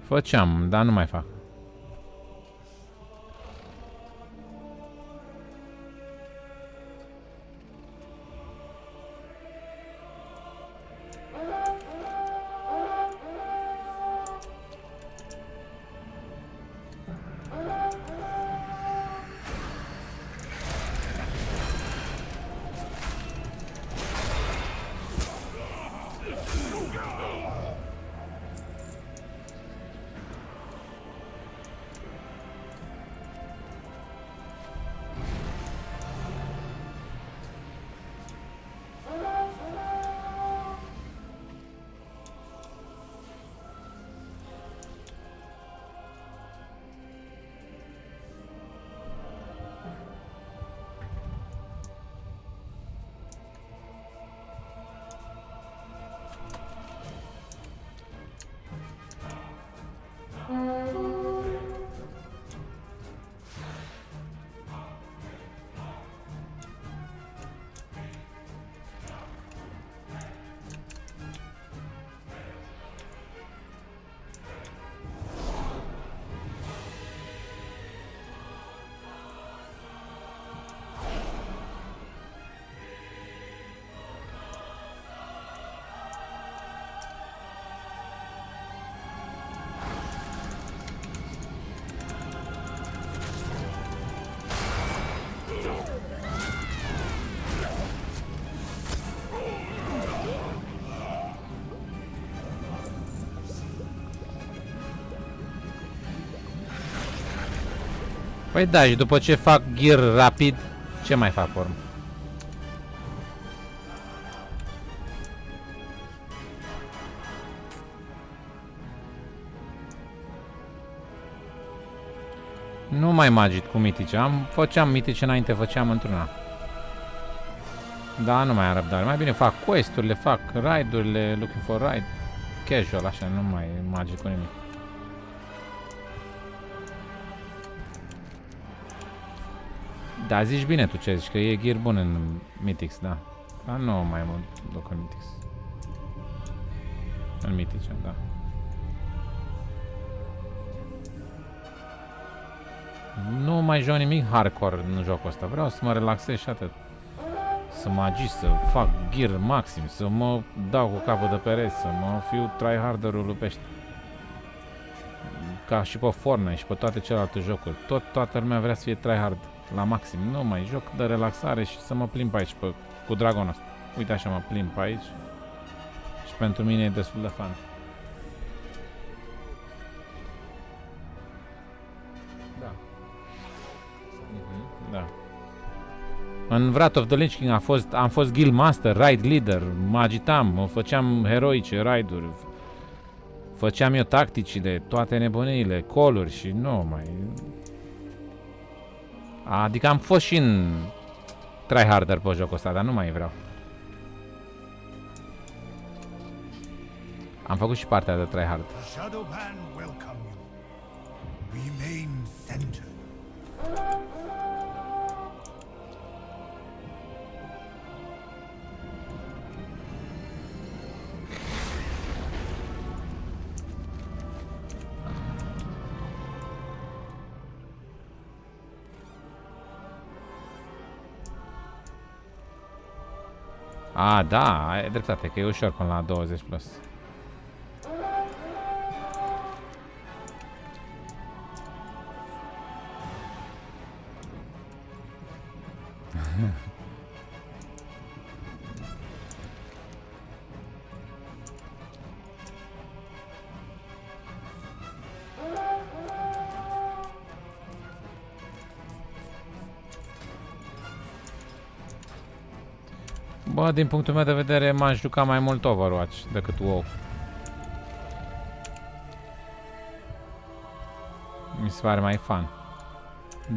Făceam, dar nu mai fac. Păi da, și după ce fac gear rapid, ce mai fac pe urmă? Nu mai magit cu mitice. Făceam mitice înainte, făceam într-una. Da, nu mai am răbdare. Mai bine fac quest-urile, fac raid-urile, looking for raid. Casual, așa, nu mai magit cu nimic. Da, zici bine tu ce zici, că e gear bun în Mythics, da. Dar nu mai mult loc în Mythics. În Mythice, da. Nu mai joc nimic hardcore în jocul ăsta. Vreau să mă relaxez și atât. Să magii, să fac gear maxim, să mă dau cu capul de pereți, să mă fiu tryharderul lupește. Ca și pe Fortnite și pe toate celelalte jocuri. Toată lumea vrea să fie tryhard la maxim. Nu mai joc de relaxare și să mă plimb pe aici cu dragonul ăsta. Uite așa mă plimb pe aici. Și pentru mine e destul de fun. Da. Da. În Wrath of the Lich King am fost guild master, raid leader, mă agitam, făceam heroice, raid-uri. Făceam eu tacticile, toate nebuniile, call-uri și nu mai... Adică am fost și în tryharder pe jocul ăsta, dar nu mai vreau. Am făcut și partea de tryhard. Shadowban welcome you. Remain centered. A, da, ai dreptate, că e ușor până la 20 plus. Bă, din punctul meu de vedere, m-aș juca mai mult Overwatch decât WoW. Mi se pare mai fun.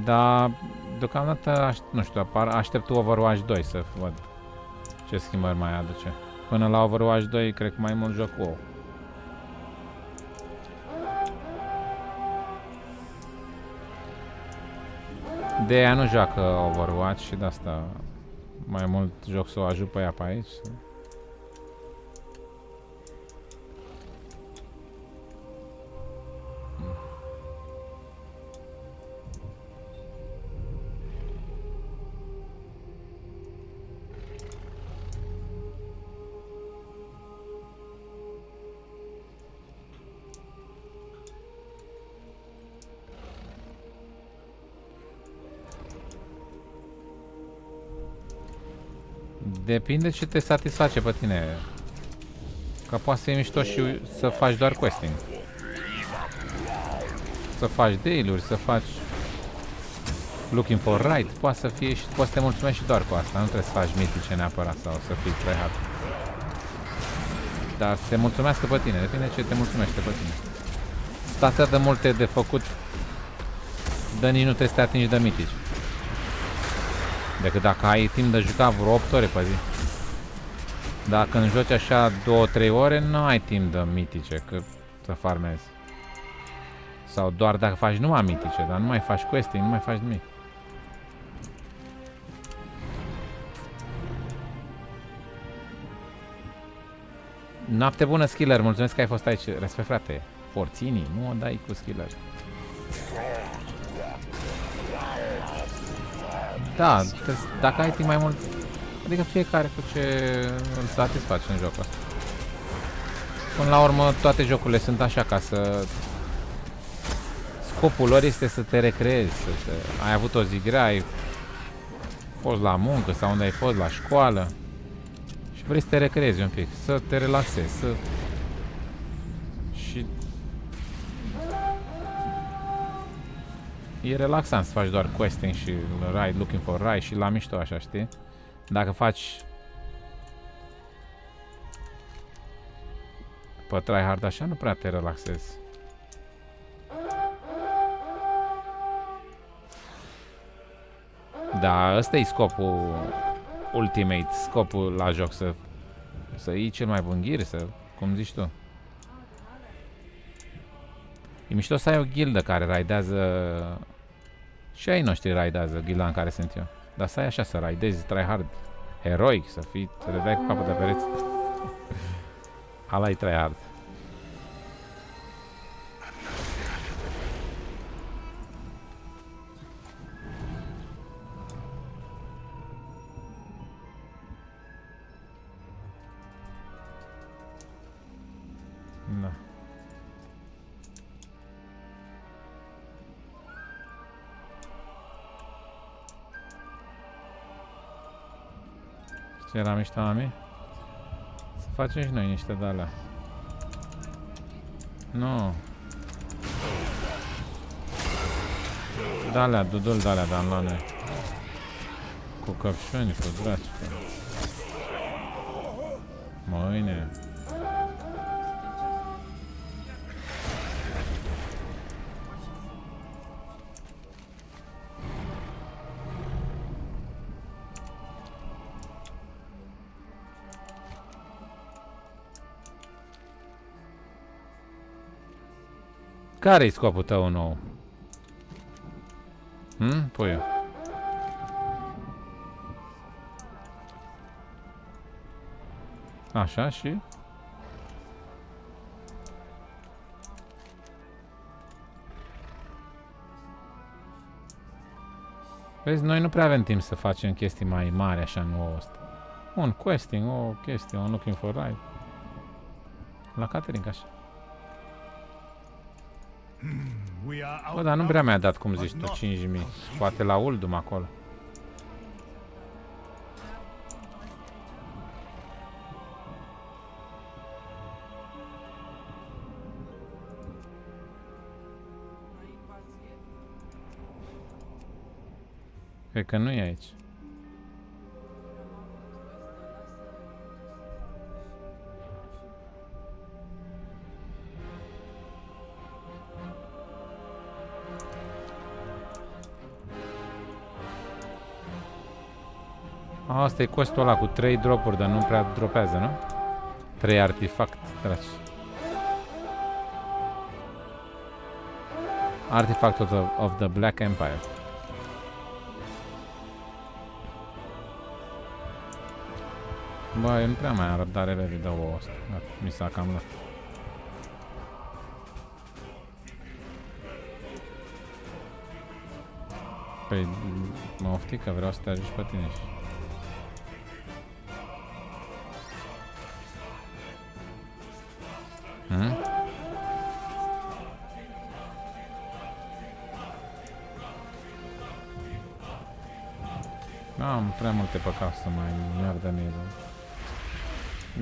Dar, deocamdată, nu știu, aștept Overwatch 2 să văd ce schimbări mai aduce. Până la Overwatch 2, cred că mai mult joc WoW. De aia nu joacă Overwatch și de asta mai mult joc să o ajut pe ea pe aici. Depinde ce te satisface pe tine. Că poate să fie mișto și să faci doar questing. Să faci deal-uri, să faci looking for right. Poate să fie și poți să te mulțumești și doar cu asta. Nu trebuie să faci mitice neapărat sau să fii tryhard. Dar să te mulțumească pe tine. Depinde ce te mulțumește pe tine. Sunt atât de multe de făcut. Dă nici nu trebuie să te atingi de mitici. Decât dacă ai timp de jucat vreo 8 ore pe zi. Dacă îmi joci așa 2-3 ore, nu ai timp de mitice, că să farmezi. Sau doar dacă faci numai mitice, dar nu mai faci questing, nu mai faci nimic. Noapte bună, Skiller, mulțumesc că ai fost aici. Respect, frate. Forținii, nu o dai cu Skiller. Da, dacă ai timp mai mult, adică fiecare cu ce îl satisface în jocul ăsta. Până la urmă, toate jocurile sunt așa ca să... Scopul lor este să te recreezi, ai avut o zi grea, ai fost la muncă sau unde ai fost, la școală și vrei să te recreezi un pic, să te relaxezi, să... Și... E relaxant să faci doar questing și raid, looking for raid și la mișto așa, știi? Dacă faci pe tryhard așa, nu prea te relaxezi. Da, ăsta e scopul ultimate, scopul la joc, să iei cel mai bun gear, să, cum zici tu. E mișto să ai o ghildă care raidează. Și ai noștri raidează ghilda în care sunt eu. Dar să ai așa, să raidezi tryhard heroic, să le dai cu capul de pereți. Ala-i tryhard. Da. Ce era mișto, mami? Să facem și noi niște de-alea. Nu. De-alea, dudul de-alea, dar la noi. Cu căpșuni, cu draci. Mâine. Care-i scopul tău nou? Puiu. Așa și? Vezi, noi nu prea avem timp să facem chestii mai mari așa în WoW ăsta. Un questing, o chestie, un looking for ride. La catering așa. Bă, dar nu prea mi-a dat, cum zici tu, 5.000. Poate la Uldum acolo. Cred că nu e aici. Asta e costul ăla cu 3 dropuri, dar nu prea dropează, nu? 3 artefact, dragi. Artifact of the Black Empire. Bă, eu nu prea mai am răbdare de video ăsta. Mi s-a cam luat. Păi, mă ofti că vreau să te ajungi pe tine și... Am prea multe pe casă să mai meargă în el.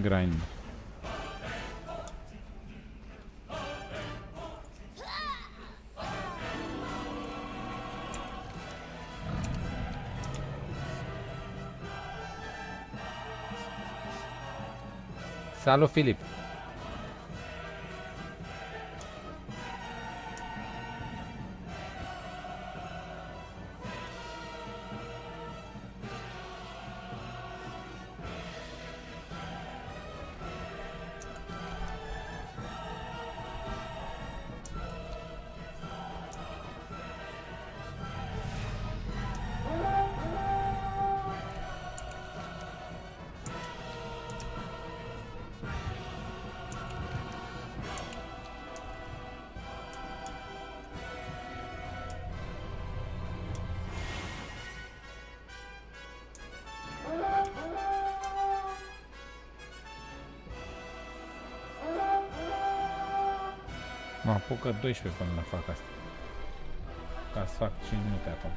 Grind. Salut, Filip! Mă apucă 12 până fac asta. Ca să fac 5 minute acum.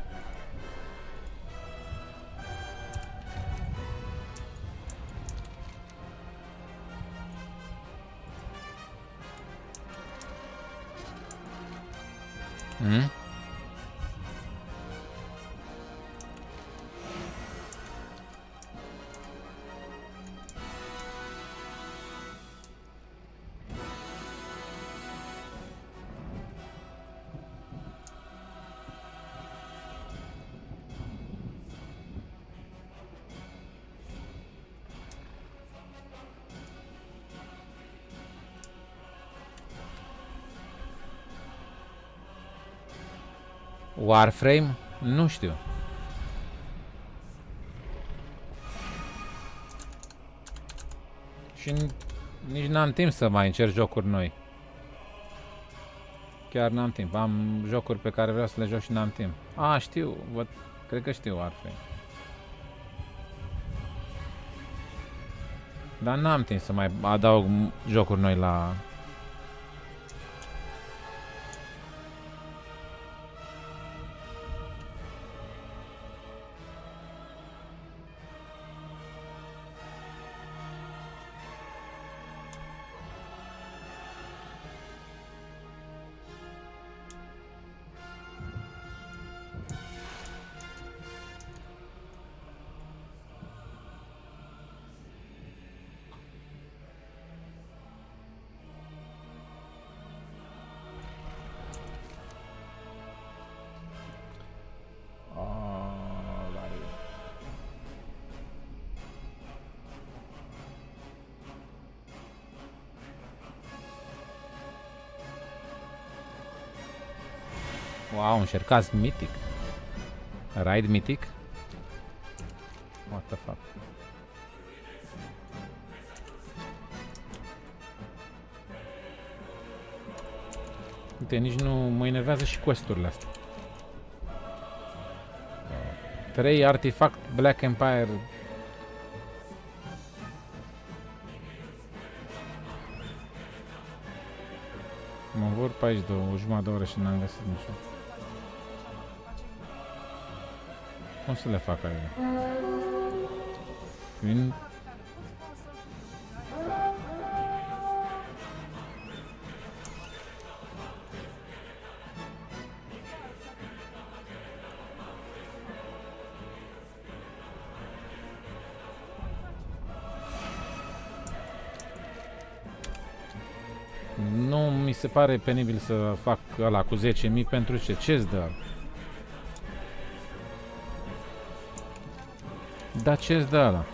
Warframe? Nu știu. Și nici n-am timp să mai încerc jocuri noi. Chiar n-am timp. Am jocuri pe care vreau să le joc și n-am timp. A, știu. Cred că știu Warframe. Dar n-am timp să mai adaug jocuri noi la... Wow, încercați Mythic. Raid Mythic? What the fuck? Uite, nici nu mă enervează și quest-urile astea. 3 artifact Black Empire. Mă vor pe aici de o jumătate de oră și n-am găsit niciun. Cum să le fac aici? Vin... Nu mi se pare penibil să fac ăla cu 10.000 pentru ce? Ce-ți dă? Da, ce-ți dă ăla?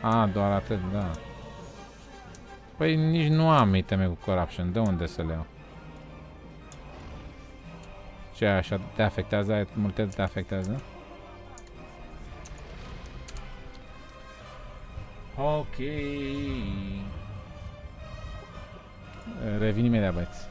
A, doar atât, da. Păi nici nu am iteme cu corruption. De unde să le iau? Ce așa te afectează? Multe te afectează? Ok. Revin imediat, băieți.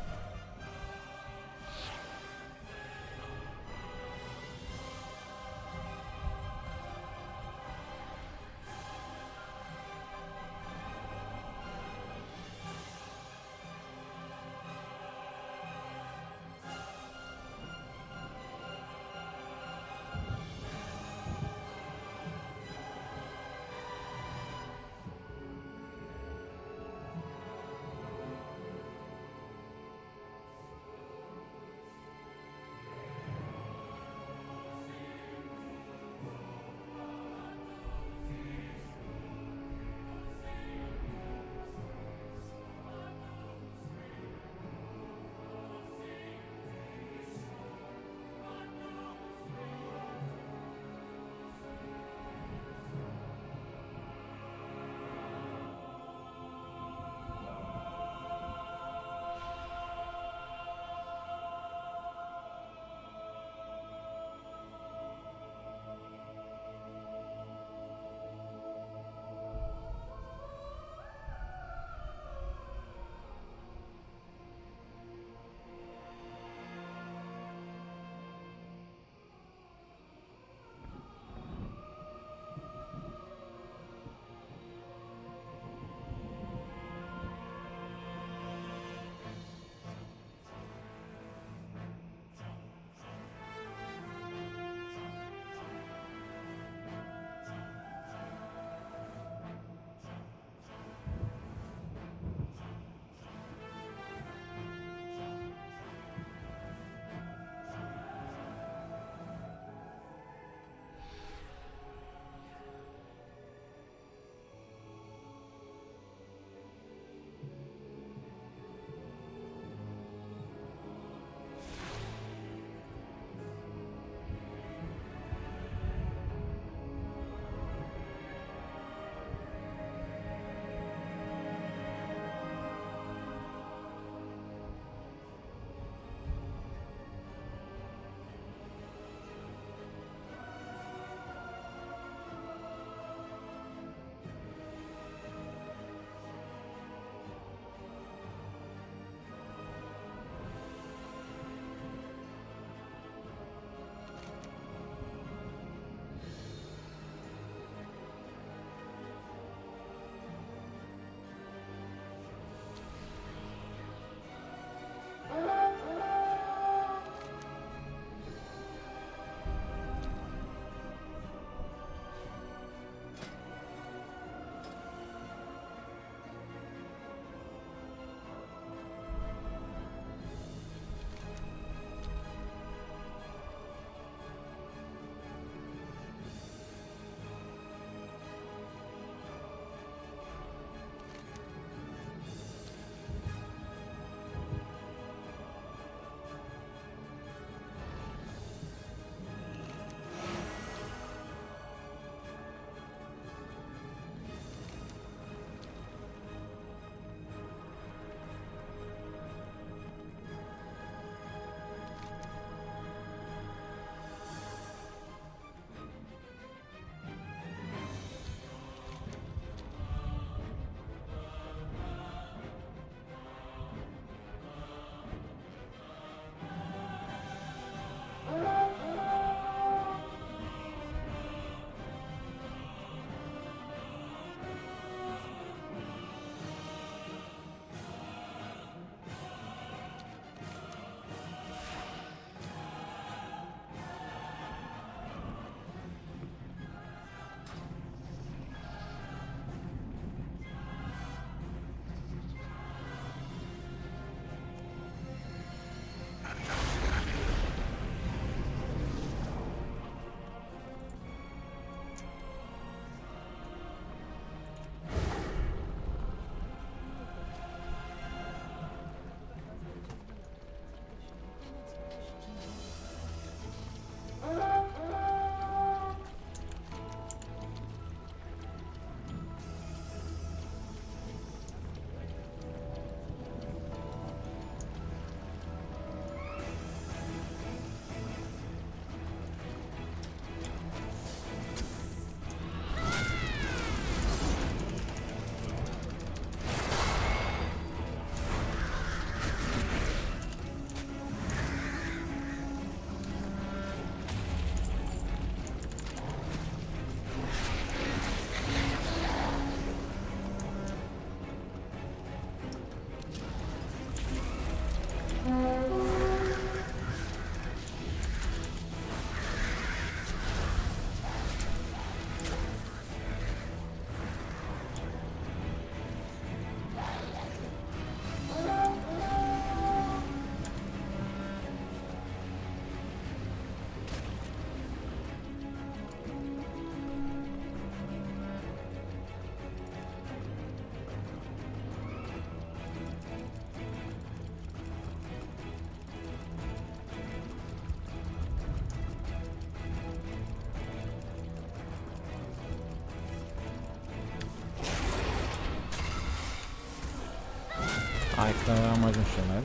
Hai că am ajuns și la el.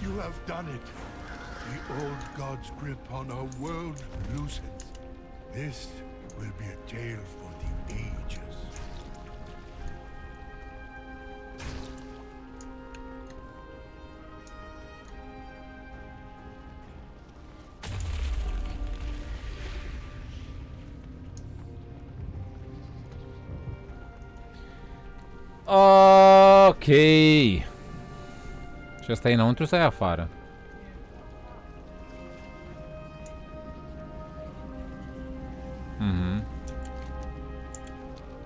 You have done it. The old god's grip on our world loosens. This will be a tale for the ages. Ok. Și asta e înăuntru sau e afară?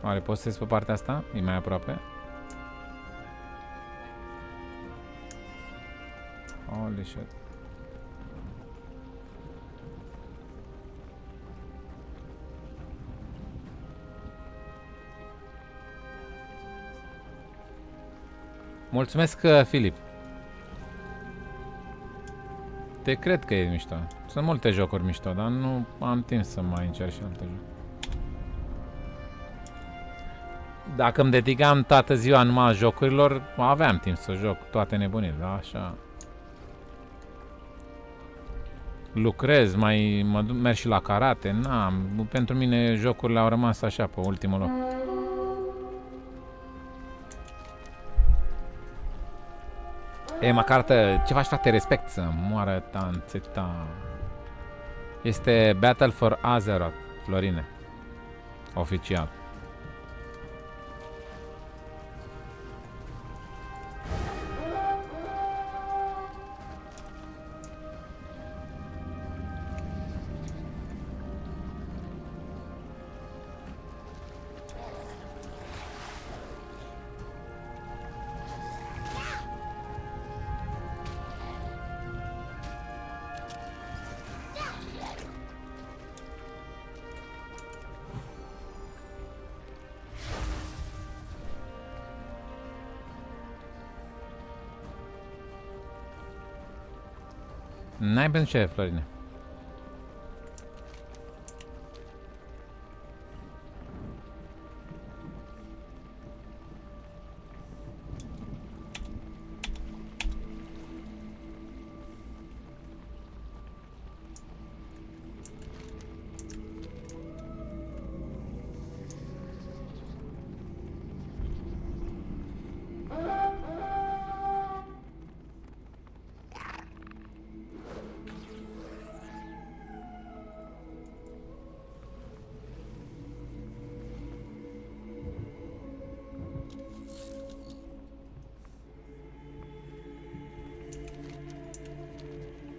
Oare poți să ies pe partea asta? E mai aproape? Holy shit. Mulțumesc, Filip. Te cred că e mișto. Sunt multe jocuri mișto, dar nu am timp să mai încerc și alte jocuri. Dacă îmi dedicam toată ziua numai jocurilor, aveam timp să joc toate nebunile, da? Așa. Lucrez, merg și la karate, n-am. Pentru mine jocurile au rămas așa pe ultimul loc. E, măcar ce faci, frate, respect să moară tanțeta. Este Battle for Azeroth, Florine. Oficial. N-ai pentru ce, Florine?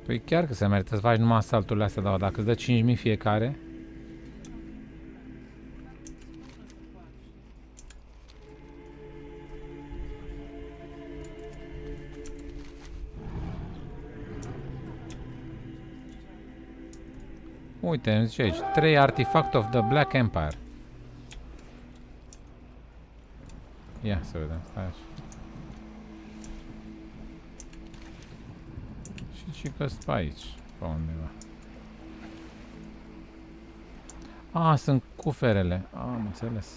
Păi chiar că se merită să faci numai asalturile astea, dar dacă îți dă 5.000 fiecare... Uite, îmi zice aici, 3 Artifact of the Black Empire. Ia să vedem, stai așa. Și că stă aici, pe undeva. Sunt cuferele. Am înțeles.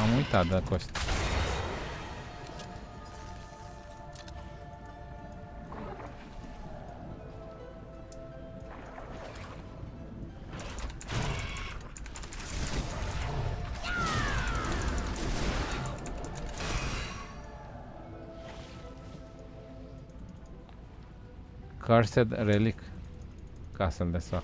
Am uitat de cost. Cursed Relic. Ca să-l desfac.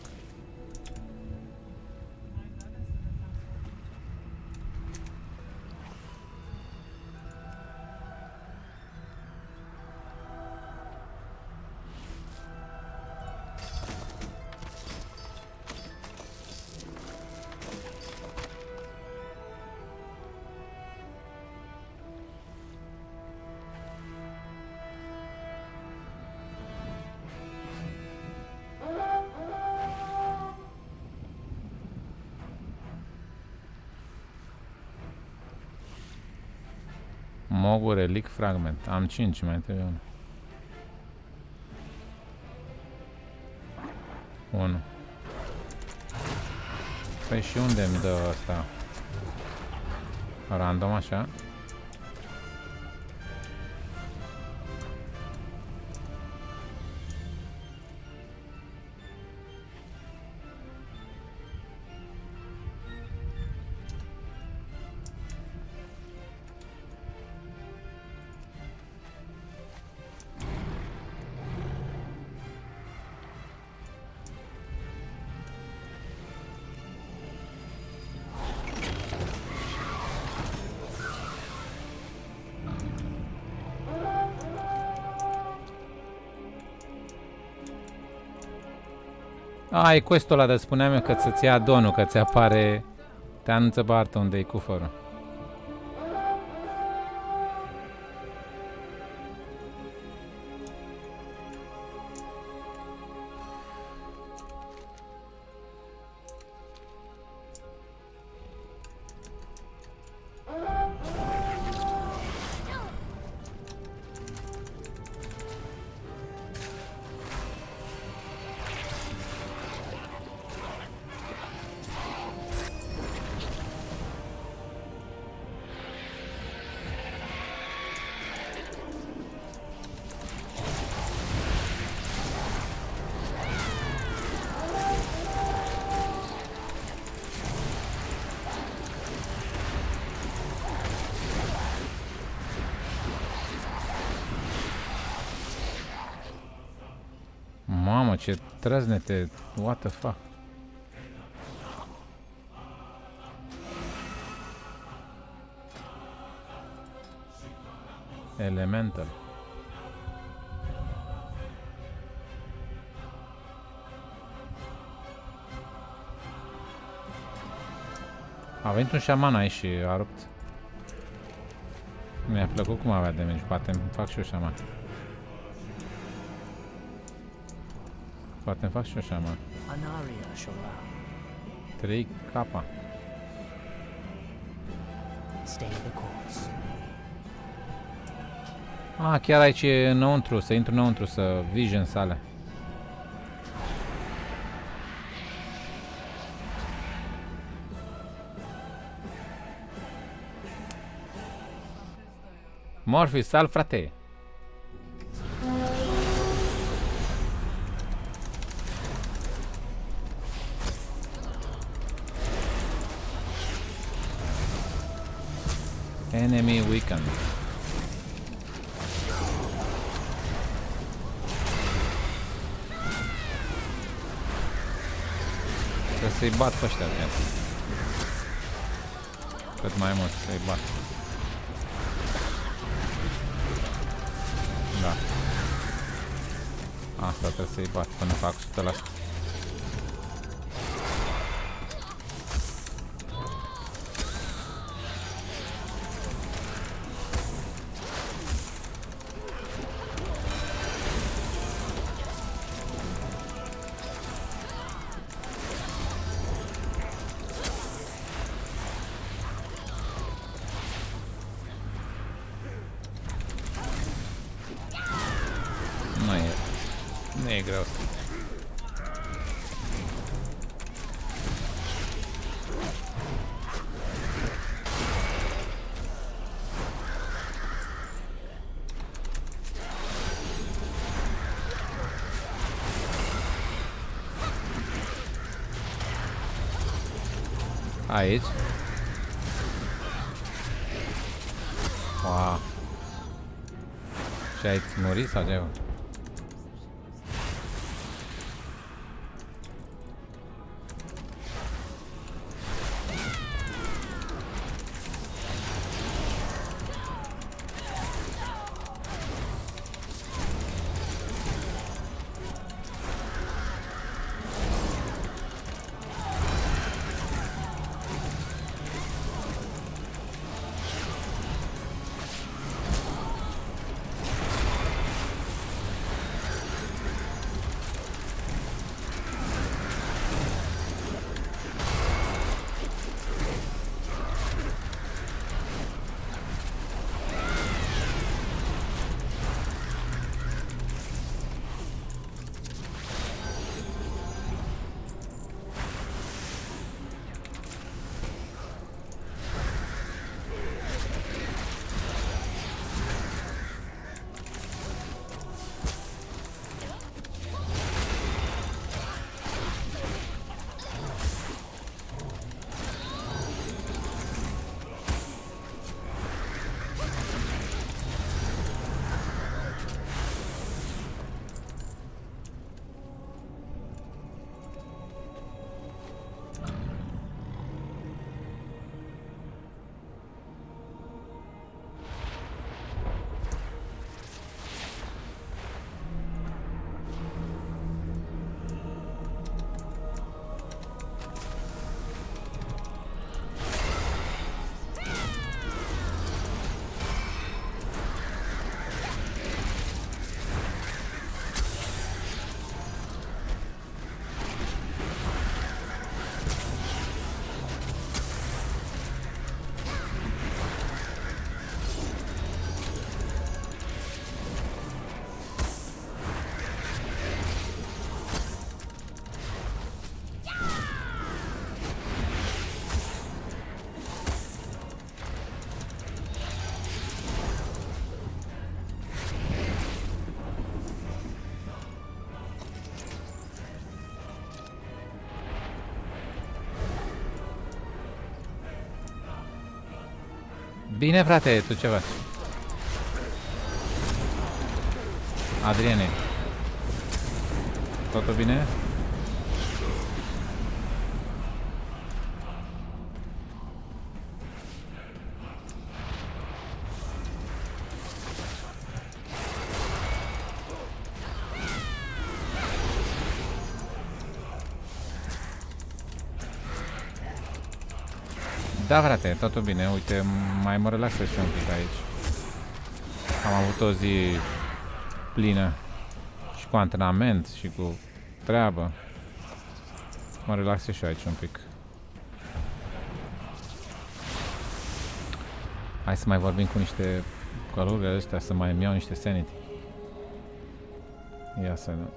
Mogu Relic Fragment. Am 5, mai trebuie 1. Păi și unde îmi dă asta? Random așa? E quest-ul ăla de spuneam eu că ți-ți ia donul, că ți apare, te anunță pe hartă unde e cufărul. Mamă, ce trăznete, what the fuck. Elemental. A venit un șaman aici și a rupt. Mi-a plăcut cum avea damage, poate îmi fac și eu șaman. Poate îmi fac și eu șaman. Anaria Shora. 3 capa. Stay the course. Chiar aici e înăuntru, să intru înăuntru, să vision sale. Morpheus, sal, frate! Enemy weakened. Trebuie să-i bat pe ăștia, chiar. Cât mai mult să-i bat. Da. Asta trebuie să-i bat până fac 100%. Nu e greu asta. Aici. Wow. Și ai murit sau ceva? Bine, frate, tu ce faci? Adriene. Totul bine? Da, frate, totul bine. Uite, mai mă relaxez și un pic aici. Am avut o zi plină și cu antrenament și cu treabă. Mă relaxez și aici un pic. Hai să mai vorbim cu niște călugări ăștia, să mai îmi iau niște sanity. Ia să vedem.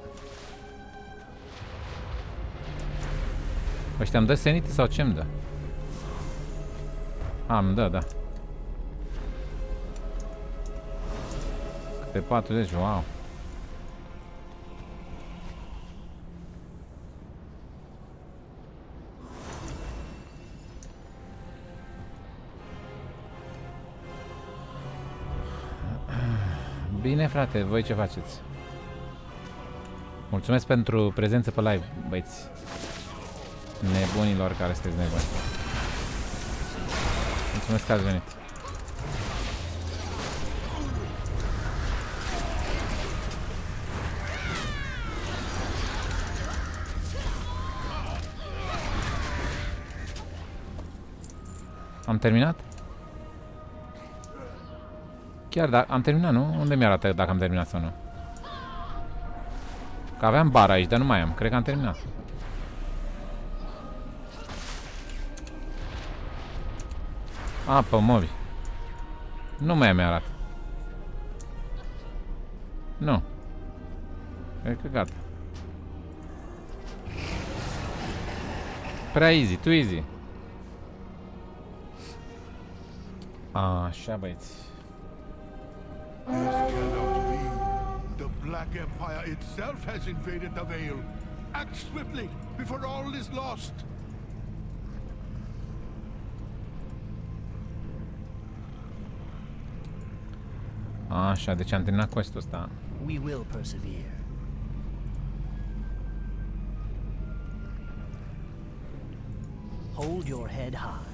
Ăștia îmi dă sanity sau ce-mi dă? Îmi dă, da. Câte 40, wow. Bine, frate, voi ce faceți? Mulțumesc pentru prezență pe live, băieți. Nebunilor care sunteți nebuni. Mulțumesc că ați venit. Am terminat? Chiar, da, am terminat, nu? Unde mi-arată dacă am terminat sau nu? Că aveam bar aici, dar nu mai am. Cred că am terminat. Pe mobi. Nu mai mi-arată. Nu. Cred că gata. Prea easy, too easy. Așa, băieți. This cannot be. The Black Empire itself has invaded the Vale. Act swiftly before all is lost. Așa, deci am terminat quest-ul ăsta. We will persevere. Hold your head high.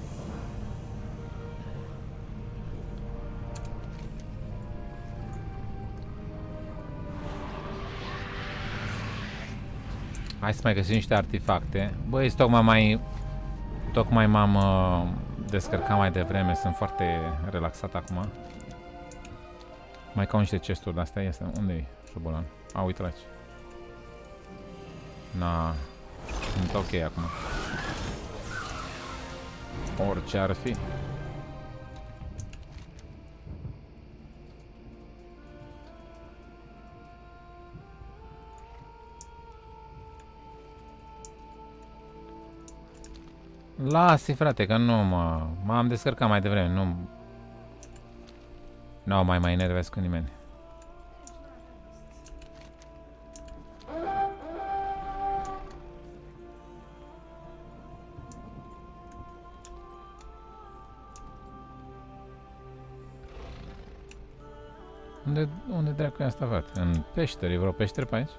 Hai să mai găsim niște artefacte. Băi, tocmai m-am descărcat mai devreme. Sunt foarte relaxat acum. Mai caut niște chesturi de astea. Este. Unde-i șobolan? Uite-l aici. Sunt ok acum. Orice ar fi. Lasă-i, frate, că nu m-am descărcat mai devreme, nu mai enervez cu nimeni. Unde dracu e asta, frate? În peșteri, e vreo peșteră pe aici?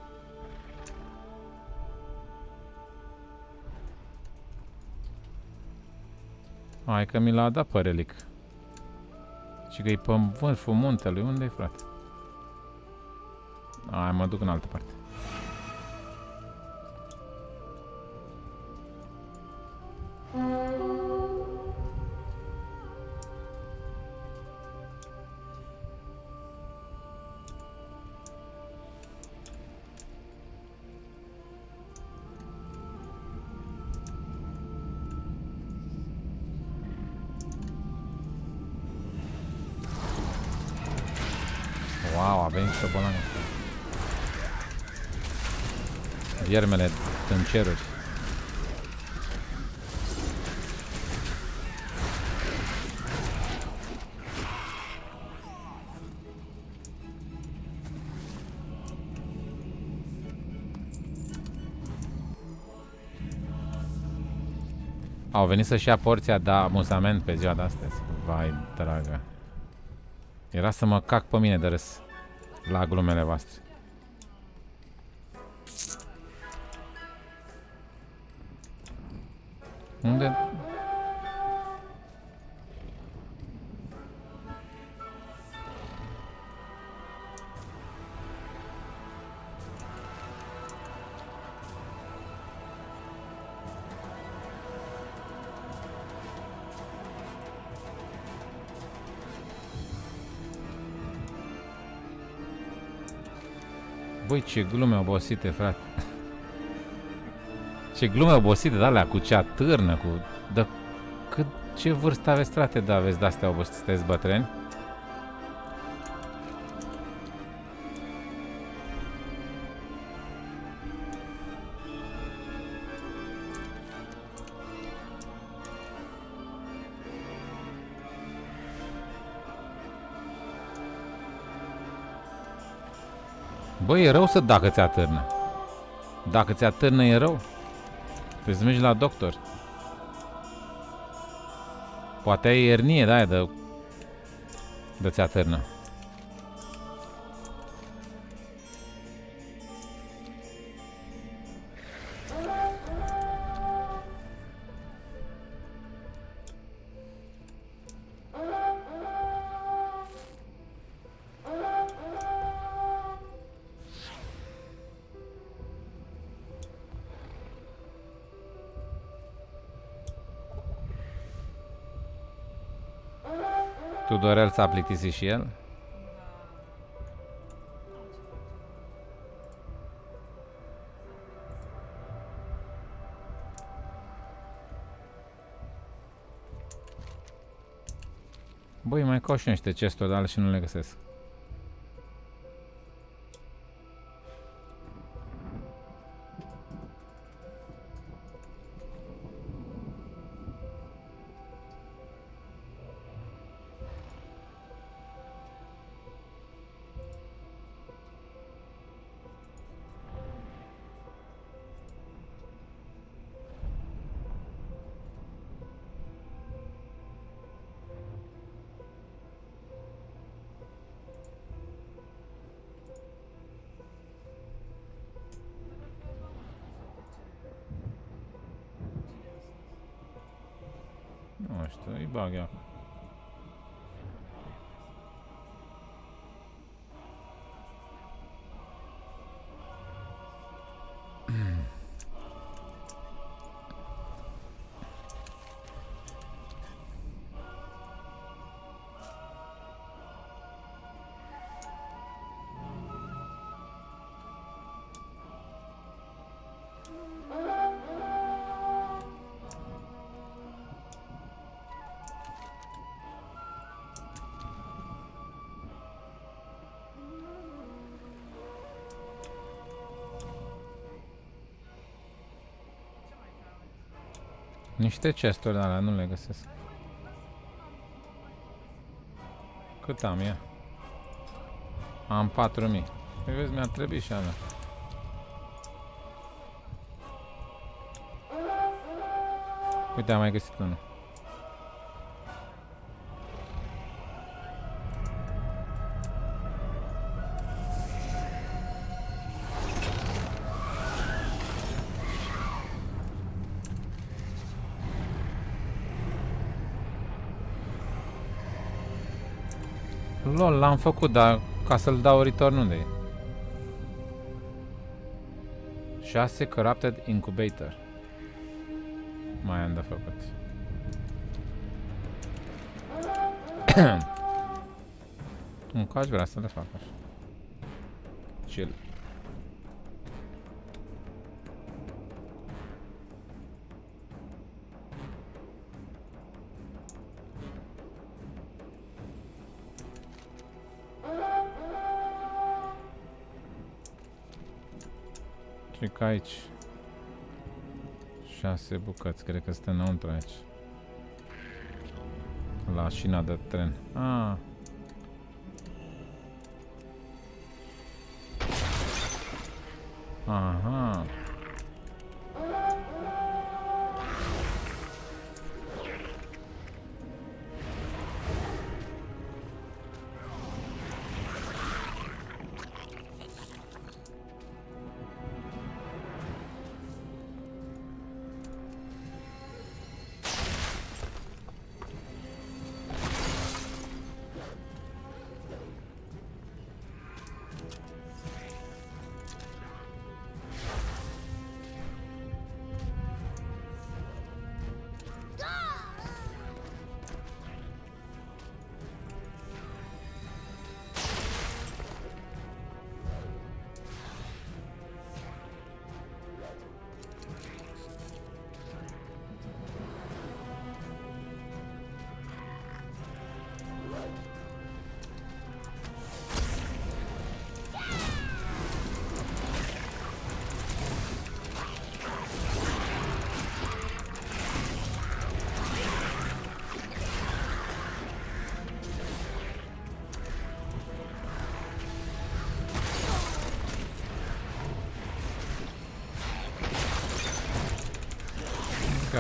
Hai că mi l-a dat pe relic. Și că e pe vârful muntelui. Unde-i, frate? Hai, mă duc în altă parte. Wow, a venit șobolanul. Viermele în ceruri. Au venit să-și ia porția de amuzament pe ziua de astăzi. Vai, dragă. Era să mă cac pe mine de râs la glumele voastre. Unde? Băi, ce glume obosite, frate. Ce glume obosite de alea cu cea târnă, cu... De... Ce vârstă aveți, frate, de aveți de-astea obosite? Sunteți bătrâni? Băi, e rău să dacă ți atârnă. Dacă ți atârnă e rău. Trebuie să mergi la doctor. Poate ai ernie de aia de ți atârnă. Tudorel s-a plictisit și el? Băi, mai caut și niște chesturi de ale și nu le găsesc. Nu știu, îi bag eu. Niște chesturi de alea, nu le găsesc. Cât am ea? Am 4000. Păi vezi, mi-a trebuit și alea. Uite, am mai găsit unul. Lol, l-am făcut, dar ca să-l dau return, unde e? 6 Corrupted Incubator. Mai am de făcut. Încă aș vrea să le fac așa. Chill. Cred că aici 6 bucăți, cred că stă înăuntru aici. La șina de tren. Ah. Aha.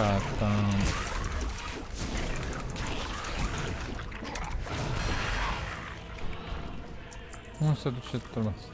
Gata. Cum se duce turba asta?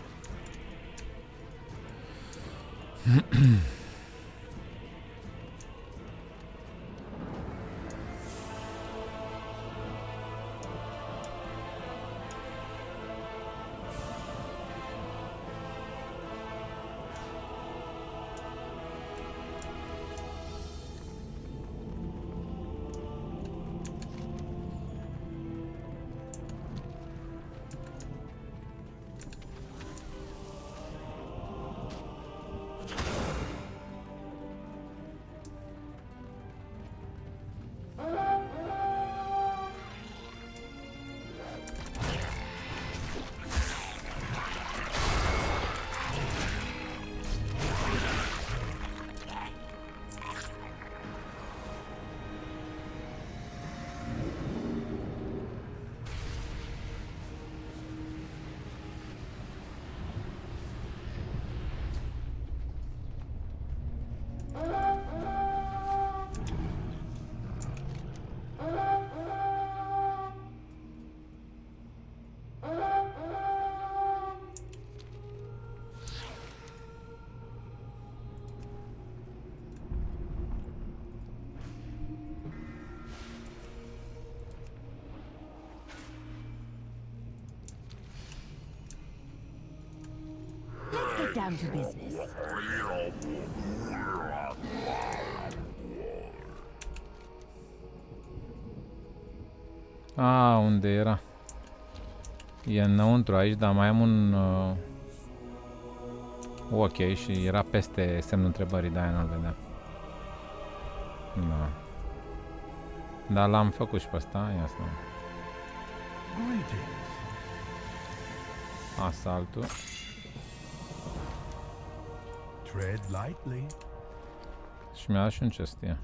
Get down to business. Unde era? E înăuntru aici, dar mai am un ok și era peste semnul întrebării, de-aia nu-l vedeam. Da. Dar l-am făcut și pe ăsta, ia să vedem. Asaltul. Tread lightly. Și mi-a dat și un chest, ia.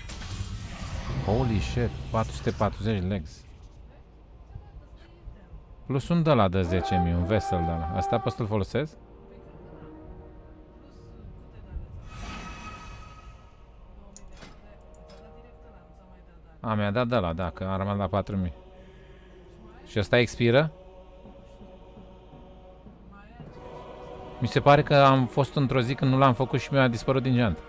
Holy shit, 440 legs. Plus un de la de 10.000, un vesel de la. Asta poți să-l folosesc? A, mi-a dat de la, da, că am rămas la 4.000. Și ăsta expiră? Mi se pare că am fost într-o zi când nu l-am făcut și mi-a dispărut din geantă.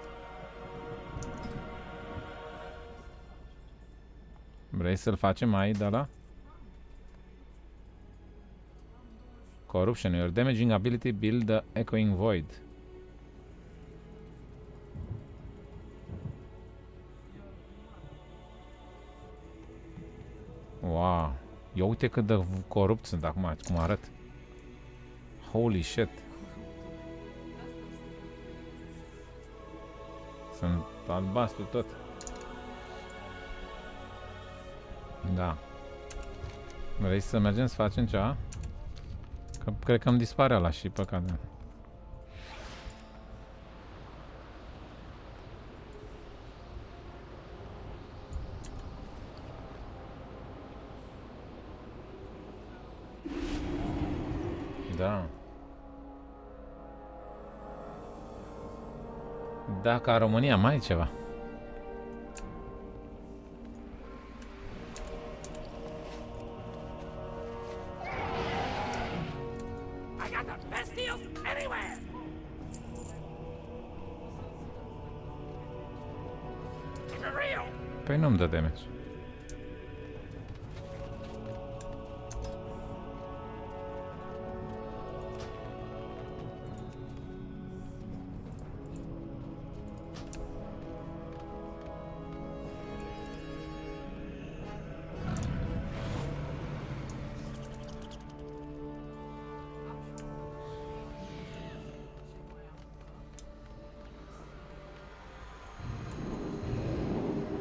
Vrei să-l facem mai de la? Corruption. Your damaging ability build the echoing void. Wow. Eu uite cât de corupt sunt acum, cum arăt. Holy shit. Sunt albastru tot. Da. Vrei să mergem să facem ceva? Că cred că îmi dispare ăla și păcat. Da. Da, ca România mai e ceva. Păi nu-mi dă damage.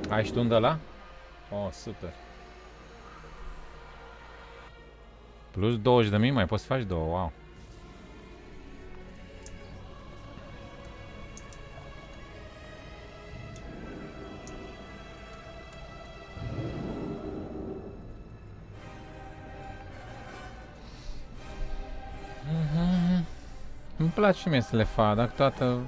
Ai și tu un de ăla? Oh, super. Plus 20.000, mai poți să faci două, wow. Îmi place și mie să le fac, dacă toată...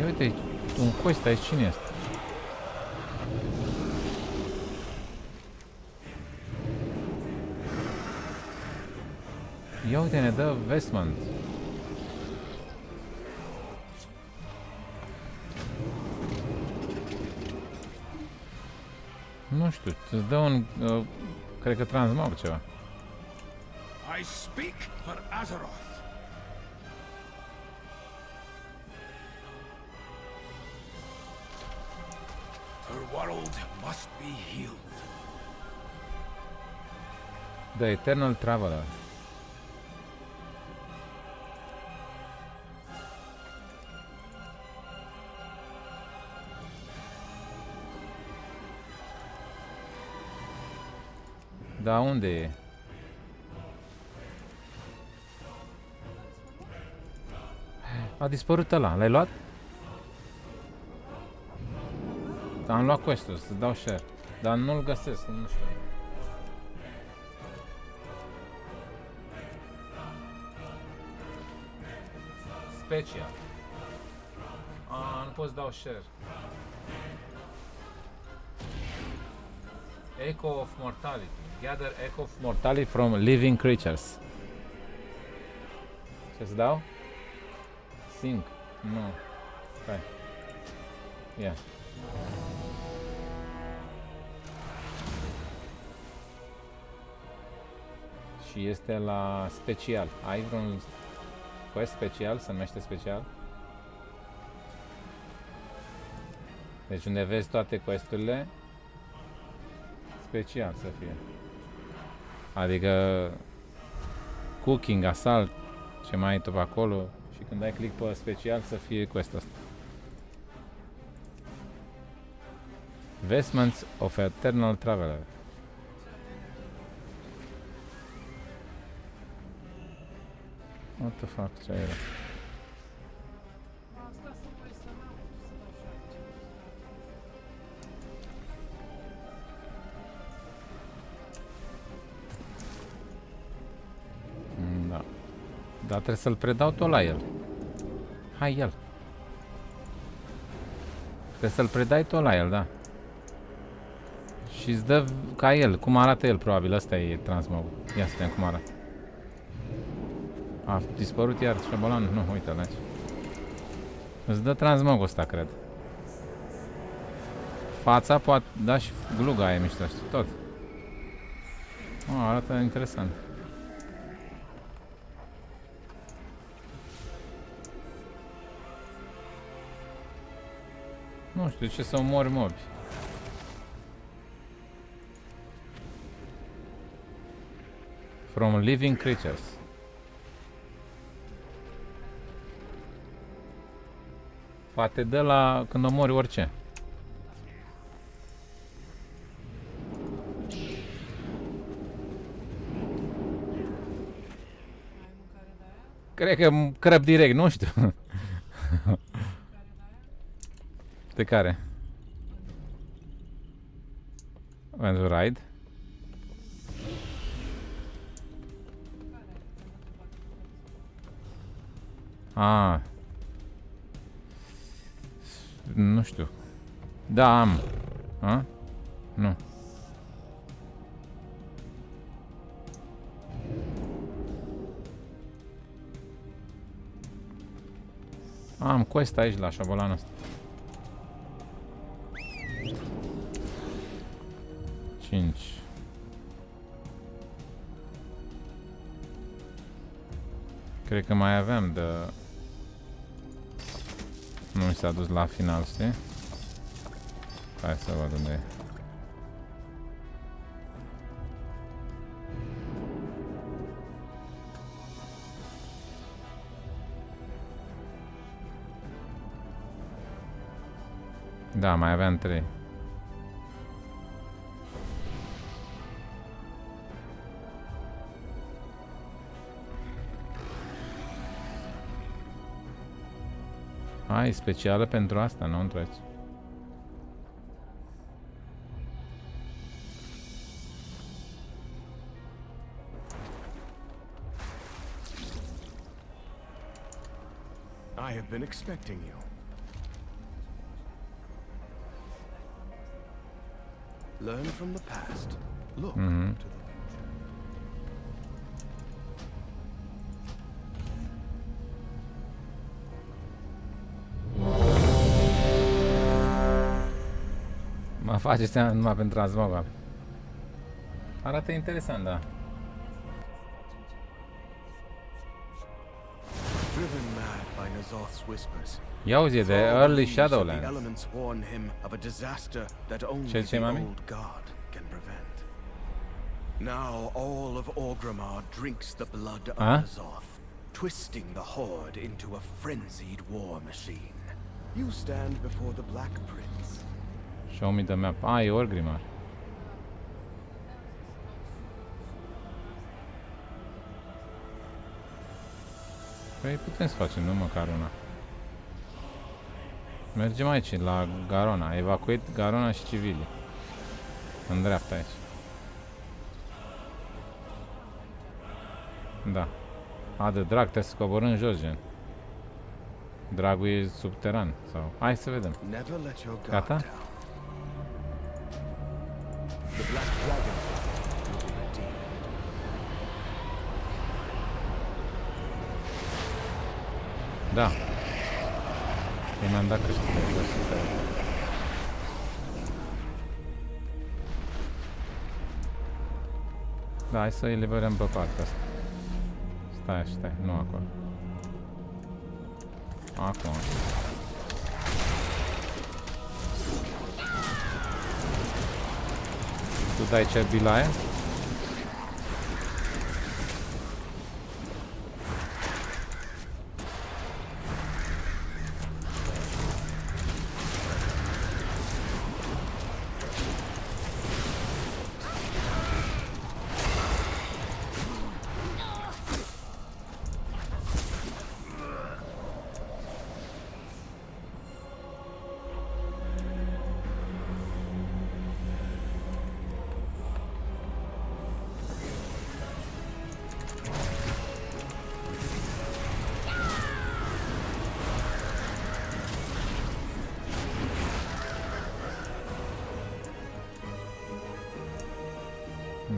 Uite, un quest aici, cine este? Ia uite, ne dă vestment. Nu știu, îți dă un, cred că transmog ceva. I speak for Azeroth. Her world must be healed. The Eternal Traveler. Da, unde e? A dispărut ăla, l-ai luat? Am luat quest-ul, să-ți dau share. Dar nu-l găsesc, nu știu. Special. Nu pot să dau share. Echo of Mortality. Gather Echo of Mortality from living creatures. Ce-ți dau? Sync. Nu. Hai. Ia. Și este la special. Ai vreun quest special? Se numește special? Deci unde vezi toate questurile, special să fie. Adică cooking, asalt, ce mai ai tu pe acolo, și când dai click pe special să fie quest ăsta. Vestments of Eternal Traveler. What the fuck, ce era? Da. Dar trebuie să-l predau tot la el. Hai el. Trebuie să-l predai tot la el, da. Și îți dă ca el, cum arată el probabil, ăsta e transmogul. Ia să vedem cum arată. A dispărut iar șobolanul? Nu, uite-l aici. Îți dă transmogul ăsta, cred. Fața poate, da, și gluga aia mișto, știi, tot. Arată interesant. Nu știu ce să omori mobi. From living creatures. Poate dă la când omori orice. Cred că crăp direct, nu știu. De care? Pentru raid? Nu știu. Da, am. Nu. Am quest aici la șabolanul ăsta. 5. Cred că mai aveam de... Nu mi s-a dus la final, știi? Hai să văd unde e. Da, mai aveam 3. Ai specială pentru asta, nu întreci. I have been expecting you. Learn from the past. Look Mhm. to the future. Mă face seama numai pentru Transmogam. Arată interesant, da. Driven mad by Nazoth's whispers. Ia uzi, e de Thrall Early believes that the Shadowlands. elements warn him of a disaster that only Ce the mami? old god can prevent. Now all of Orgrimmar drinks the blood of Huh? Nazoth, twisting the horde into a frenzied war machine. You stand before the Black Prince. Show me the map. E Orgrimmar. Păi putem să facem, nu măcar una. Mergem aici, la Garona. Evacuat Garona și civilii. În dreapta aici. Da. De drag, trebuie să coborâm jos, gen. Dragul e subteran. Sau... Hai să vedem. Never let your guard Gata? down. The Black Dragon will be redeemed. Da. Eu mi-am dat câștigări de 100 euro. Da, hai să eliberăm pe partea asta. Stai, nu acolo. Acum. Tu dai ce bilaie?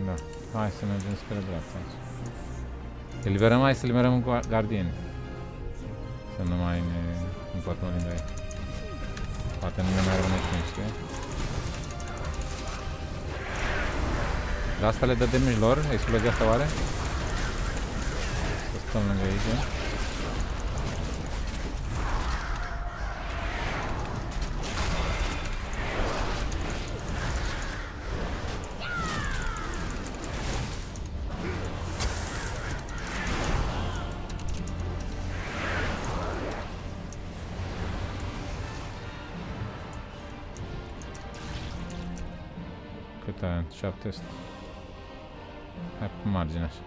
Da. Hai să mergem spre dreapta aici. Eliberăm, hai să eliberăm gardieni. Să nu mai ne împătmărim de aici. Poate nu ne mai rămâne timp, știi? De asta le dă damage lor? Explozia asta oare? Să stăm lângă aici. Cât are? 700. Hai pe margine așa.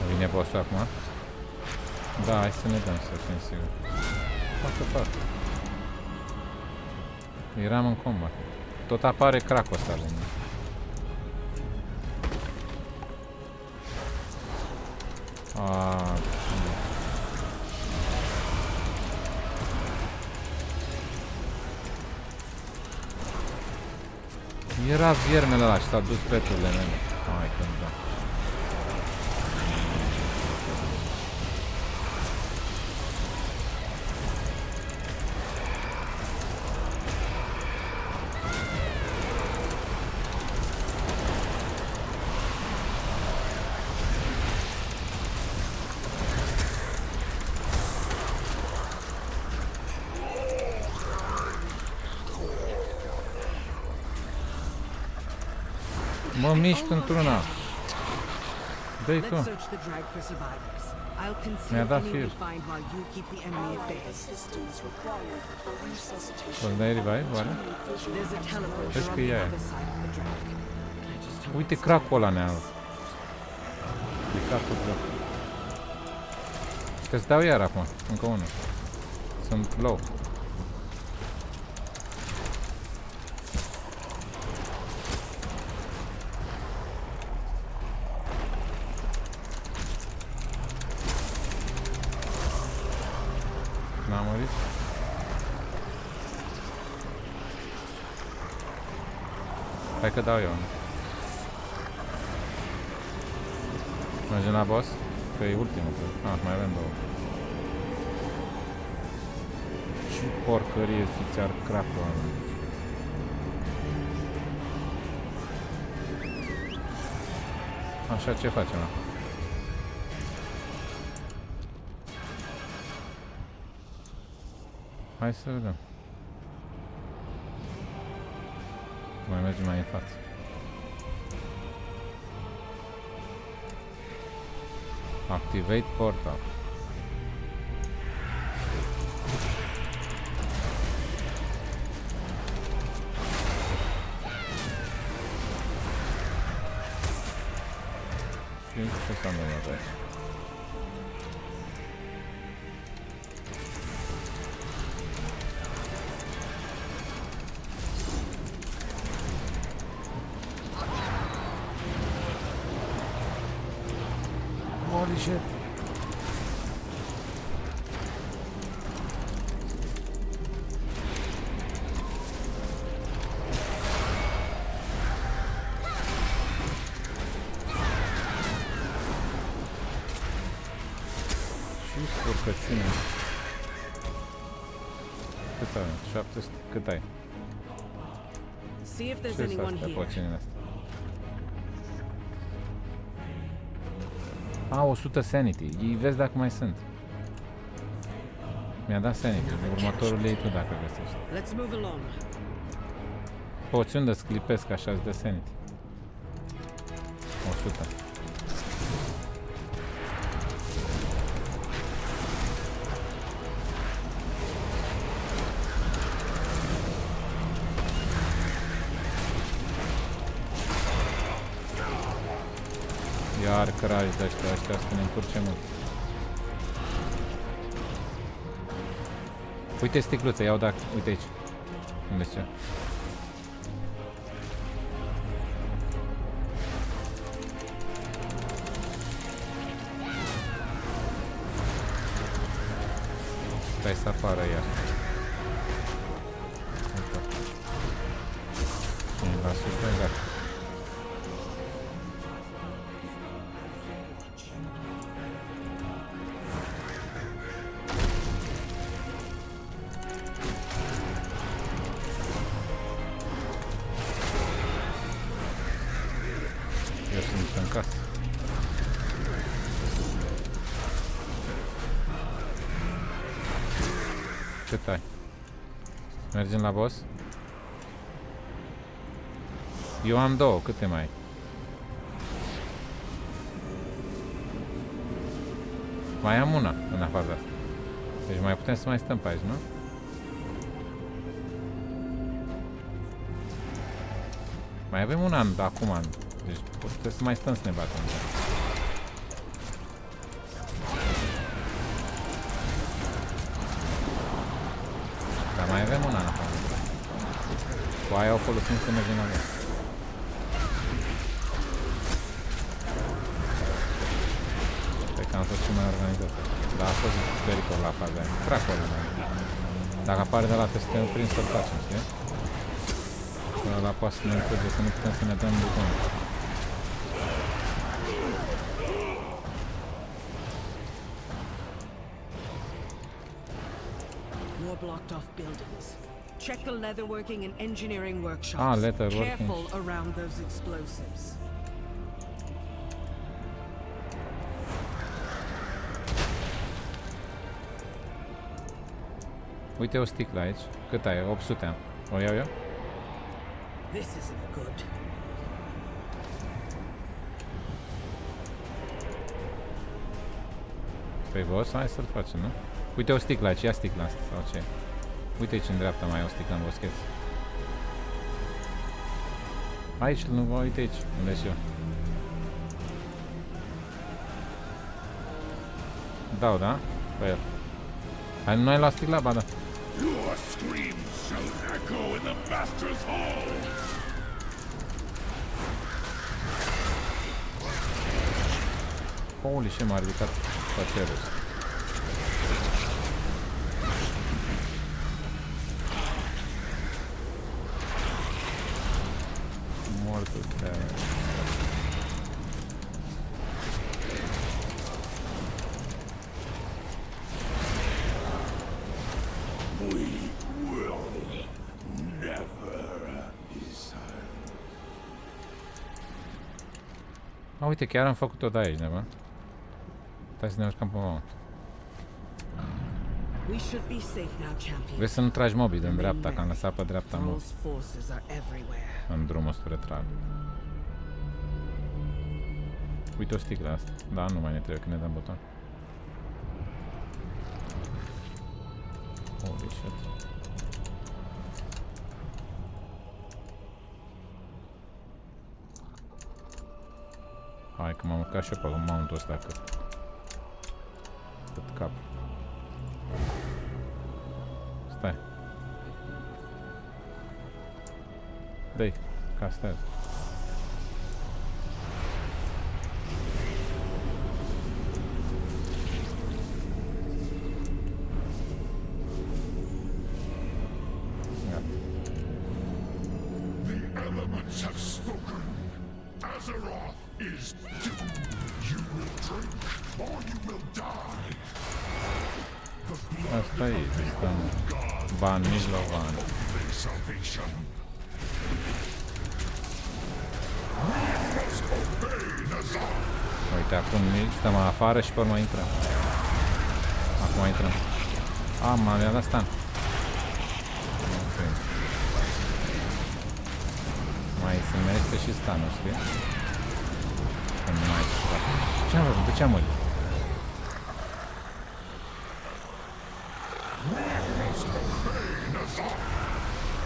Vine boss-ul acum? Da, hai să ne dăm să fim sigur. Fac. Eram în combat. Tot apare cracul ăsta lângă. Era viermele ăla și s-a dus peturile mele. Hai când da. Mă mișc într-una. Dă-i Let's tu. search the drag for survivors. I'll Mi-a conceal dat any fir. we find while you keep the enemy at bay. Îți dai revive, oare? There's a teleporter Vezi on că the e aia. other side of the drag. I just hope Uite it's cracul ăla ne-a... E cracul joc. Că-ți dau iar acum, încă unul. Sunt low. N-a murit? Hai că dau eu. Mergem la boss? Că e ultimul. Mai avem două. Și porcărie fiți-ar crapul ăla. Așa, ce facem? Hai să vedem. Mai mergem mai în față. Activate portal. Și ce s-a întâmplat aici? Holy shit! Și spurcăciune. Cât ai? 700? Cât ai? See if there's Ce sunt anyone astea, here. poțiunile astea? A, 100 sanity. Ei vezi dacă mai sunt. Mi-a dat sanity. Următorul iei tu dacă găsești. Let's move along. Poțiuni de sclipesc, așa îți dă sanity. 100. Iar crași de ăștia să ne încurce mult. Uite sticluță, iau dacă... Uite aici. Unde ce? Stai să apară iar. Uite. 5%, gata. Eu sunt în casă. Cât ai? Mergem la boss? Eu am două, câte mai ai? Mai am una în afară de asta. Deci mai putem să mai stăm pe aici, nu? Mai avem un an de acum. Deci putem să mai stăm să ne batem. Dar mai avem un an acum. Cu aia o folosim să mergem la noi. Cred că am fost și mai organizat. Dar a fost pericol la faza aia. Cracul ăla. Dacă apare de la să te oprim să-l facem, știi? Că ăla poate să ne încurge să nu putem să ne dăm butonul. More blocked off buildings. Check the leatherworking and engineering workshops. Ah, leatherworking. Careful around those explosives. Uite o sticlă aici. Cât ai? 800 am. O iau eu? This isn't good. Păi vă hai să-l facem, nu? Uite o sticlă aici, ia sticla asta sau ce? Uite aici în dreapta mai e o sticlă în boscheț. Aici, nu vă uite aici, unde și eu. Dau, da? Pe el. Hai, nu ai luat sticla? Ba, da. Your screams shall echo in the Master's halls! Holy shit, m-a ridicat păcerul. Mortul de... We will never be silent. A, uite, chiar am făcut-o de aici, neva. Stai să ne urcăm pe mount. We should be safe now, champion. Vrei să nu tragi mobii din dreapta, că am lăsat pe dreapta mult Thrall's forces are everywhere. în drumul spre Thrall. Uite o sticlă asta. Da, nu mai ne trebuie când ne dăm buton. Holy shit. Hai că m-am urcat și eu pe mount-ul ăsta cât cap. Stai. Dă-i, castează. The elements have spoken. Azeroth is doomed. You will drink or you will die. Asta e, stăm ban, mijlovan. Only salvation. Uite, acum stăm afară și pe urmă intrăm. Acum intrăm. M-a dat stun. Okay. Mai se merge și stun-ul, știi? Când nu mai ce am făcut? De ce am murit?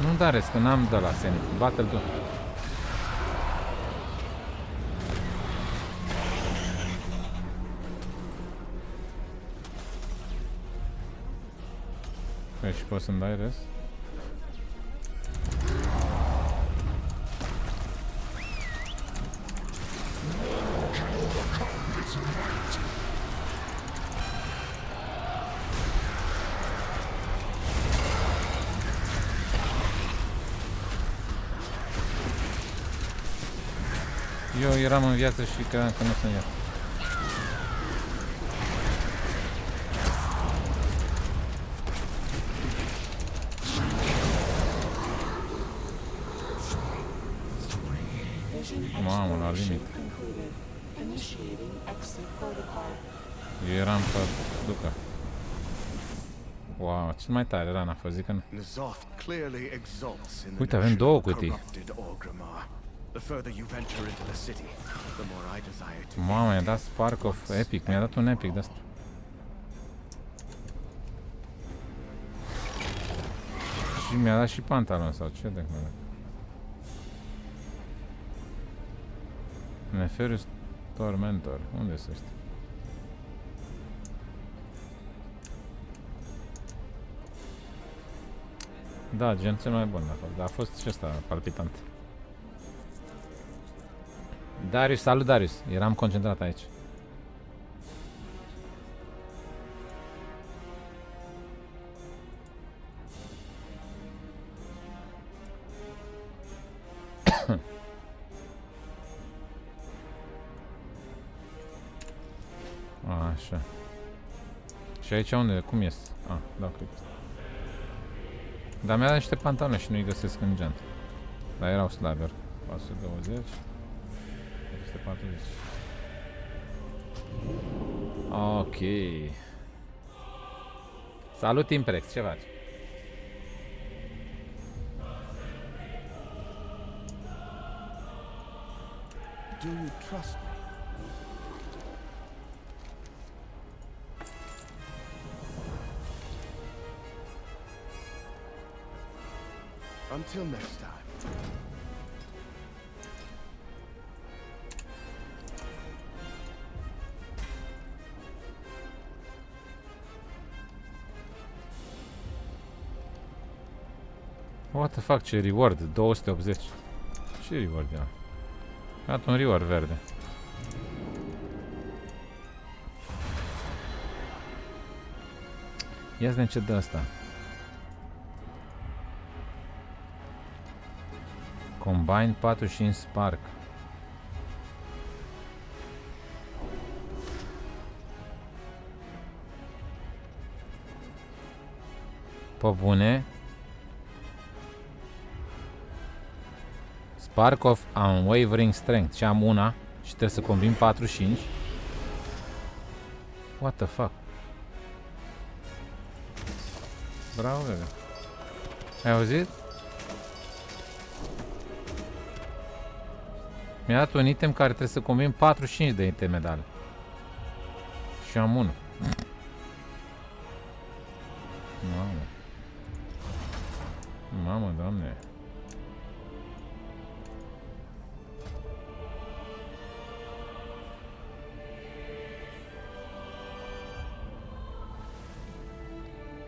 Nu da rest, că n-am de la Zenith. Bate-l tu. Păi și poți să-mi dai rest? Eu eram în viață și credeam că nu sunt eu. Mamă, la limit. Eu eram pe ducă. Wow, cel mai tare rana a fost, zic că nu. N'Zoth clearly exults in the Uite, avem notion două of cutii. corrupted Orgrimmar. The further you venture into the city, the more I desire to. Mamă, mi-a dat Spark of Epic, mi-a dat un Epic de asta. Și mi-a dat și pantalon sau ce de acolo. Nefarious Tormentor, unde sunt ăștia? Da, gen cel mai bun a fost, dar a fost și ăsta palpitant. Darius, salut Darius, eram concentrat aici. Așa. Și aici unde? Cum ies? Dau click. Dar mi-a dat niște pantaloni și nu-i găsesc în geant. Dar erau slaberi. 420. 140. Ok. Salut Imprex, ce faci? Do you trust me? Until next time. What the fuck, ce reward? 280. Ce reward e ăla? Iată un reward verde. Ia-ți de ce dă asta. Combine 45 Spark. Pe bune. Spark of Unwavering Strength. Și am una. Și trebuie să combin 45. What the fuck? Bravo, bebe. Ai auzit? Mi-a dat un item care trebuie să combin 45 de iteme de ale. Și am unul. Mamă. Mamă, doamne.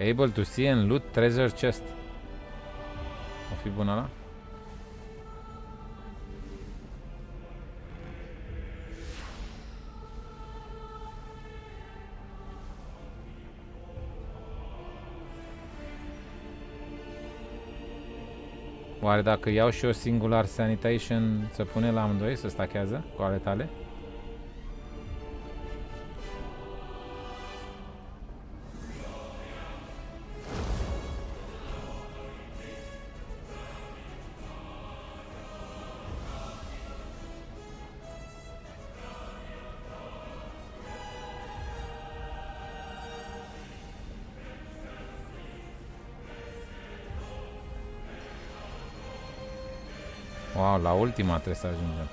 Able to see and loot treasure chest. O fi bună ăla? Oare dacă iau și o singular sanitation se pune la amândoi, să stachează cu ale tale? Wow, la ultima trebuie să ajungem.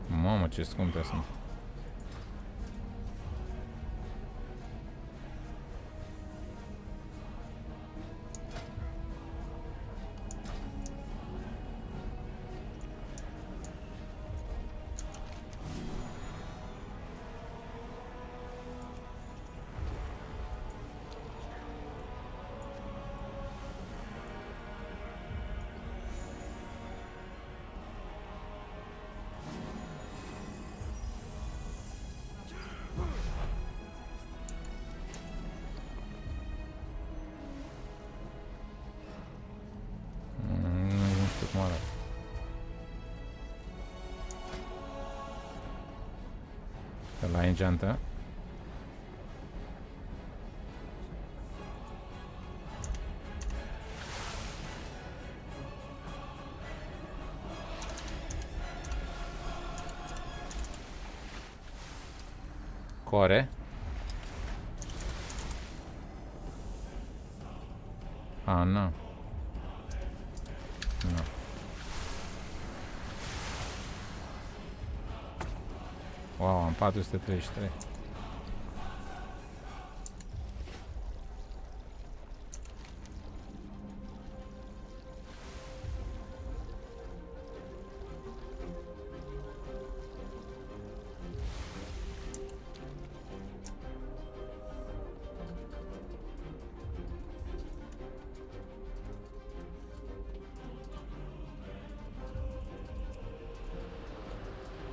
Mamă, ce scumpe sunt. La engeantă. Core. A, nu. Nu. Wow, am 433.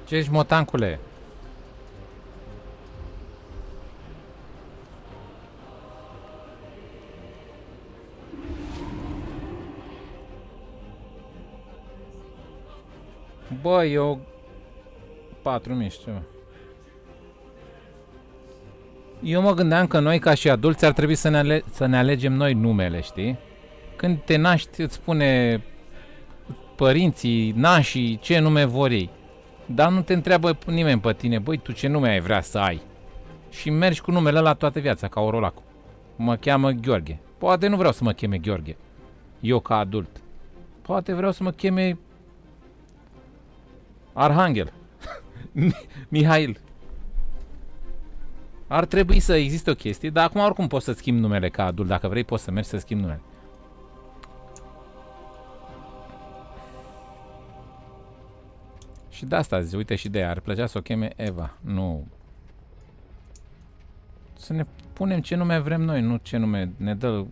Ce ești, motancule? Bă, eu 4000 și ceva. Eu mă gândeam că noi ca și adulți ar trebui să ne alegem noi numele, știi? Când te naști îți spune părinții, nașii, ce nume vor ei. Dar nu te întreabă nimeni pe tine, băi, tu ce nume ai vrea să ai? Și mergi cu numele ăla toată viața, ca orolacul. mă cheamă Gheorghe. Poate nu vreau să mă cheme Gheorghe. Eu ca adult. Poate vreau să mă cheme Arhanghel. Mihail. Ar trebui să existe o chestie, dar acum oricum poți să schimbi numele ca adult. Dacă vrei poți să mergi să schimbi numele. Și de asta zic, uite și de ea, ar plăcea să o cheme Eva. Nu. Să ne punem ce nume vrem noi, nu ce nume ne dă.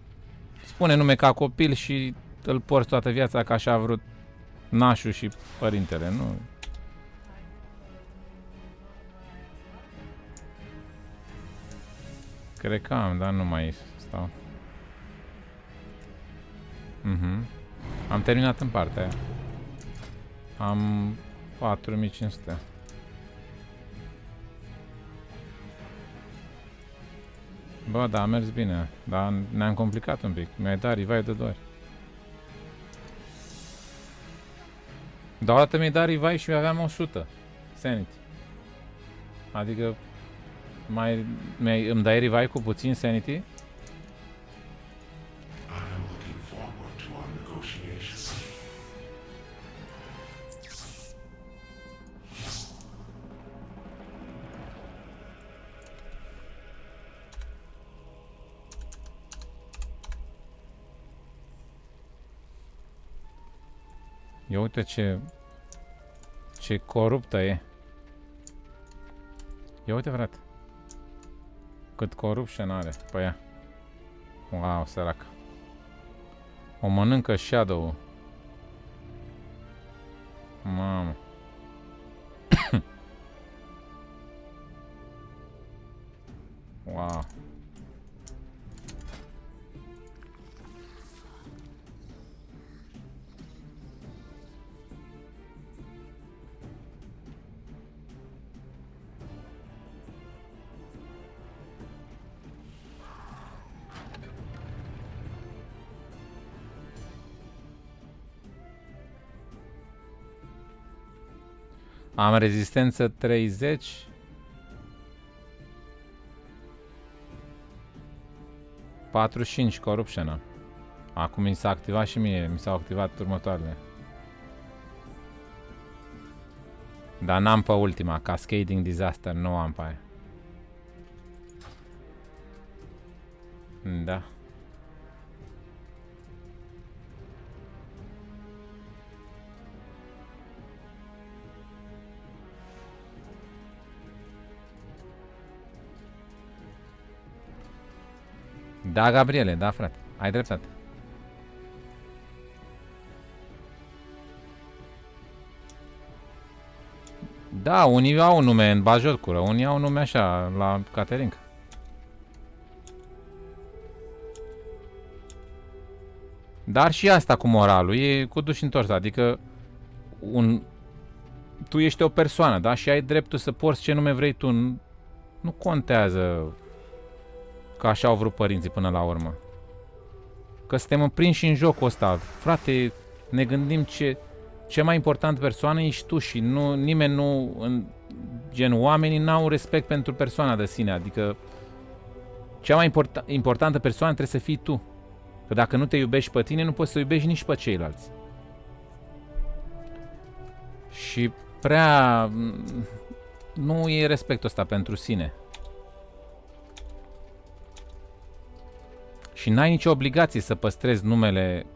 Spune nume ca copil și îl porți toată viața ca așa a vrut nașul și părintele, nu? Cred că am, dar nu mai stau. Am terminat în partea aia. Am 4500. Bă, da, a mers bine, dar ne-am complicat un pic. Mi-ai dat rivai de 2 ori. Dar o dată mi-ai dat rivai și aveam 100 sanity. Adică îmi dai rivai cu puțin sanity? Ia uite ce coruptă e. Ia uite, frate. Cât corruption are pe ea. Wow, sărac. O mănâncă Shadow-ul. Mamă. Wow. Am rezistență 30. ...45 corruption. Acum mi s-a activat și mie. Mi s-au activat următoarele. Dar n-am pe ultima. Cascading Disaster. Nu am pe aia. Da. Da, Gabriele, da, frate. Ai dreptate. Da, unii au nume în bajocură, unii au nume așa, la Caterinca. Dar și asta cu moralul e cu duș întors, adică tu ești o persoană, da? Și ai dreptul să porți ce nume vrei tu. Nu contează că așa au vrut părinții până la urmă. Că suntem prinși în jocul ăsta. Frate, ne gândim ce mai important persoană ești tu și nu, nimeni nu... Gen, oamenii n-au respect pentru persoana de sine. Adică cea mai importantă persoană trebuie să fii tu. Că dacă nu te iubești pe tine, nu poți să iubești nici pe ceilalți. Și prea... Nu e respectul ăsta pentru sine. Și n-ai nicio obligație să păstrezi numele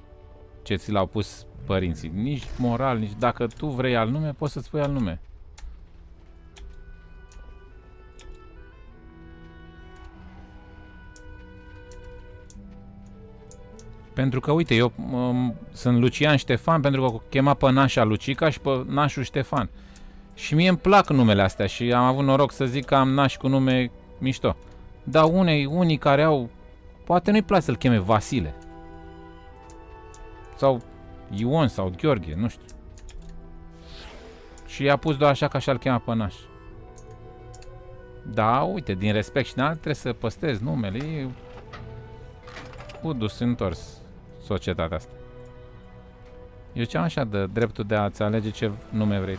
ce ți l-au pus părinții. Nici moral, nici dacă tu vrei al nume, poți să-ți pui al nume. Pentru că, uite, eu sunt Lucian Ștefan pentru că chema pe nașa Lucica și pe nașul Ștefan. Și mie îmi plac numele astea și am avut noroc să zic că am naș cu nume mișto. Dar unii care au... Poate nu-i place să-l cheme Vasile. Sau Ion sau Gheorghe, nu știu. Și i-a pus doar așa că așa-l chema pe naș. Da, uite, din respect și trebuie să păstrezi numele. E cu dus întors societatea asta. Eu ce am așa de dreptul de a-ți alege ce nume vrei.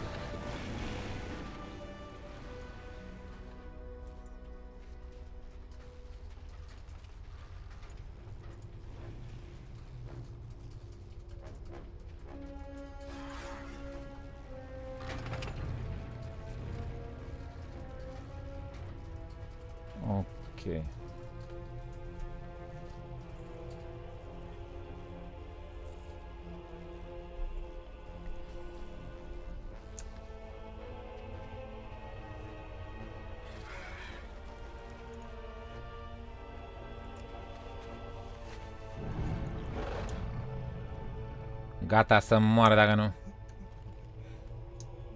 Gata să moară dacă nu.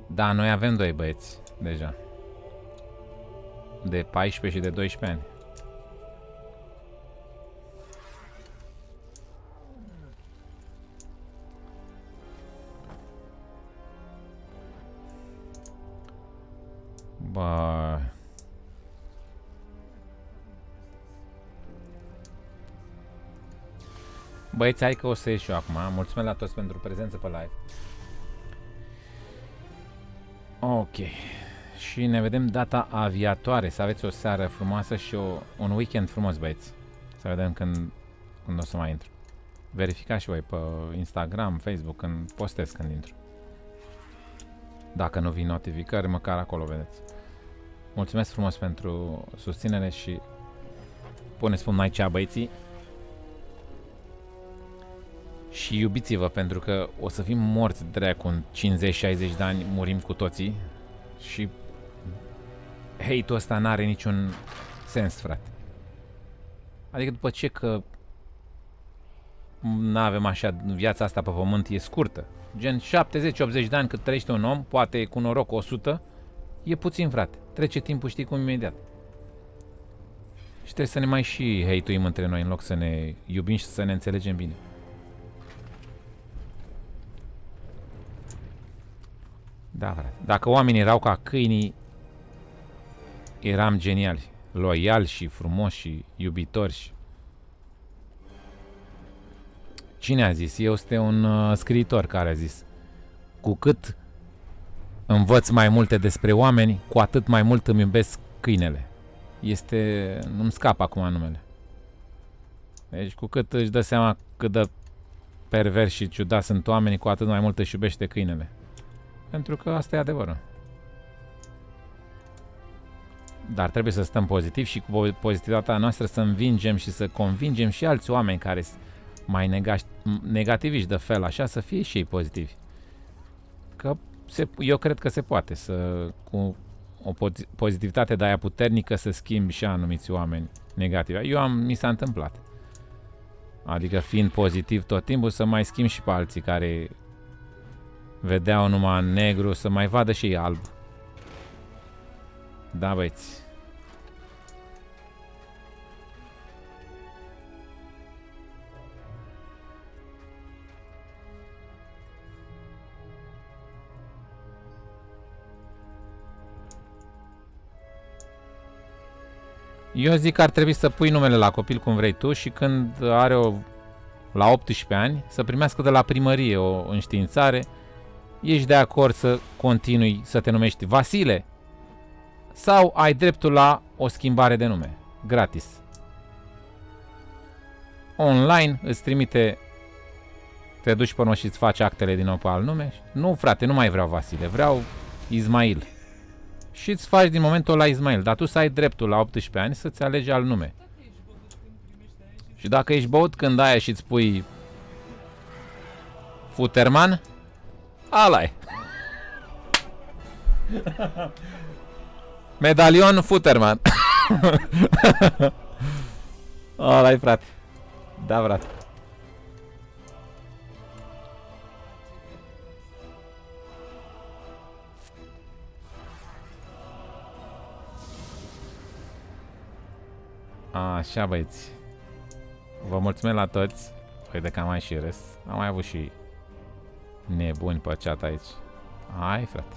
Da, noi avem 2 băieți deja. De 14 și de 12 ani. Bă. Băieți, hai că o să ieși și eu acum. Mulțumesc la toți pentru prezență pe live. Ok. Și ne vedem data aviatoare. Să aveți o seară frumoasă și un weekend frumos, băieți. Să vedem când o să mai intru. Verificați și voi pe Instagram, Facebook, când postez când intru. Dacă nu vin notificări, măcar acolo vedeți. Mulțumesc frumos pentru susținere și puneți până aici, băieții. Și iubiți-vă, pentru că o să fim morți dracu în 50-60 de ani, murim cu toții. Și hate-ul ăsta n-are niciun sens, frate. Adică după ce că n-avem așa, viața asta pe pământ e scurtă. Gen 70-80 de ani cât trăiește un om, poate cu noroc 100, e puțin, frate. Trece timpul, știi cum, imediat. Și trebuie să ne mai și hate-uim între noi în loc să ne iubim și să ne înțelegem bine. Da, frate. Dacă oamenii erau ca câinii, eram geniali, loiali și frumoși și iubitori. Și... Cine a zis? Este un scriitor care a zis: cu cât învăț mai multe despre oameni, cu atât mai mult îmi iubesc câinele. Nu-mi scap acum numele. Deci cu cât își dă seama cât de pervers și ciudat sunt oamenii, cu atât mai mult își iubește câinele. Pentru că asta e adevărul. Dar trebuie să stăm pozitiv și cu pozitivitatea noastră să învingem și să convingem și alți oameni care sunt mai negativiști de fel, așa, să fie și ei pozitivi. Că eu cred că se poate cu o pozitivitate de aia puternică să schimbi și anumiți oameni negativi. Mi s-a întâmplat. Adică fiind pozitiv tot timpul, să mai schimb și pe alții care vedeau numai negru, să mai vadă și ei alb. Da, băieți. Eu zic că ar trebui să pui numele la copil cum vrei tu și când are la 18 ani să primească de la primărie o înștiințare. Ești de acord să continui să te numești Vasile? Sau ai dreptul la o schimbare de nume? Gratis. Online îți trimite, te duci pe urmă și îți faci actele din nou pe alt nume. Nu, frate, nu mai vreau Vasile, vreau Ismail. Și îți faci din momentul ăla Ismail. Dar tu să ai dreptul la 18 ani să-ți alegi alt nume. Și dacă ești băut când aia și îți pui Futerman, ala-i. Medalion Futerman. Ala-i, frate. Da, frate. Așa, băieți. Vă mulțumesc la toți. Uite că am mai și râs. Am mai avut și nebuni pe chat aici. Hai, frate.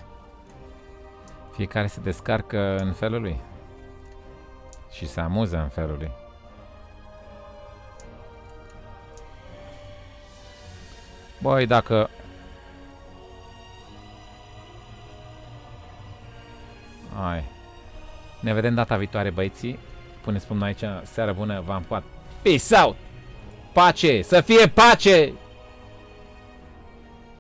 Fiecare se descarcă în felul lui. Și se amuză în felul lui. Băi, dacă... Hai. Ne vedem data viitoare, băieții. Puneți până aici. Seară bună, v-am pupat. Peace out! Pace! Să fie pace!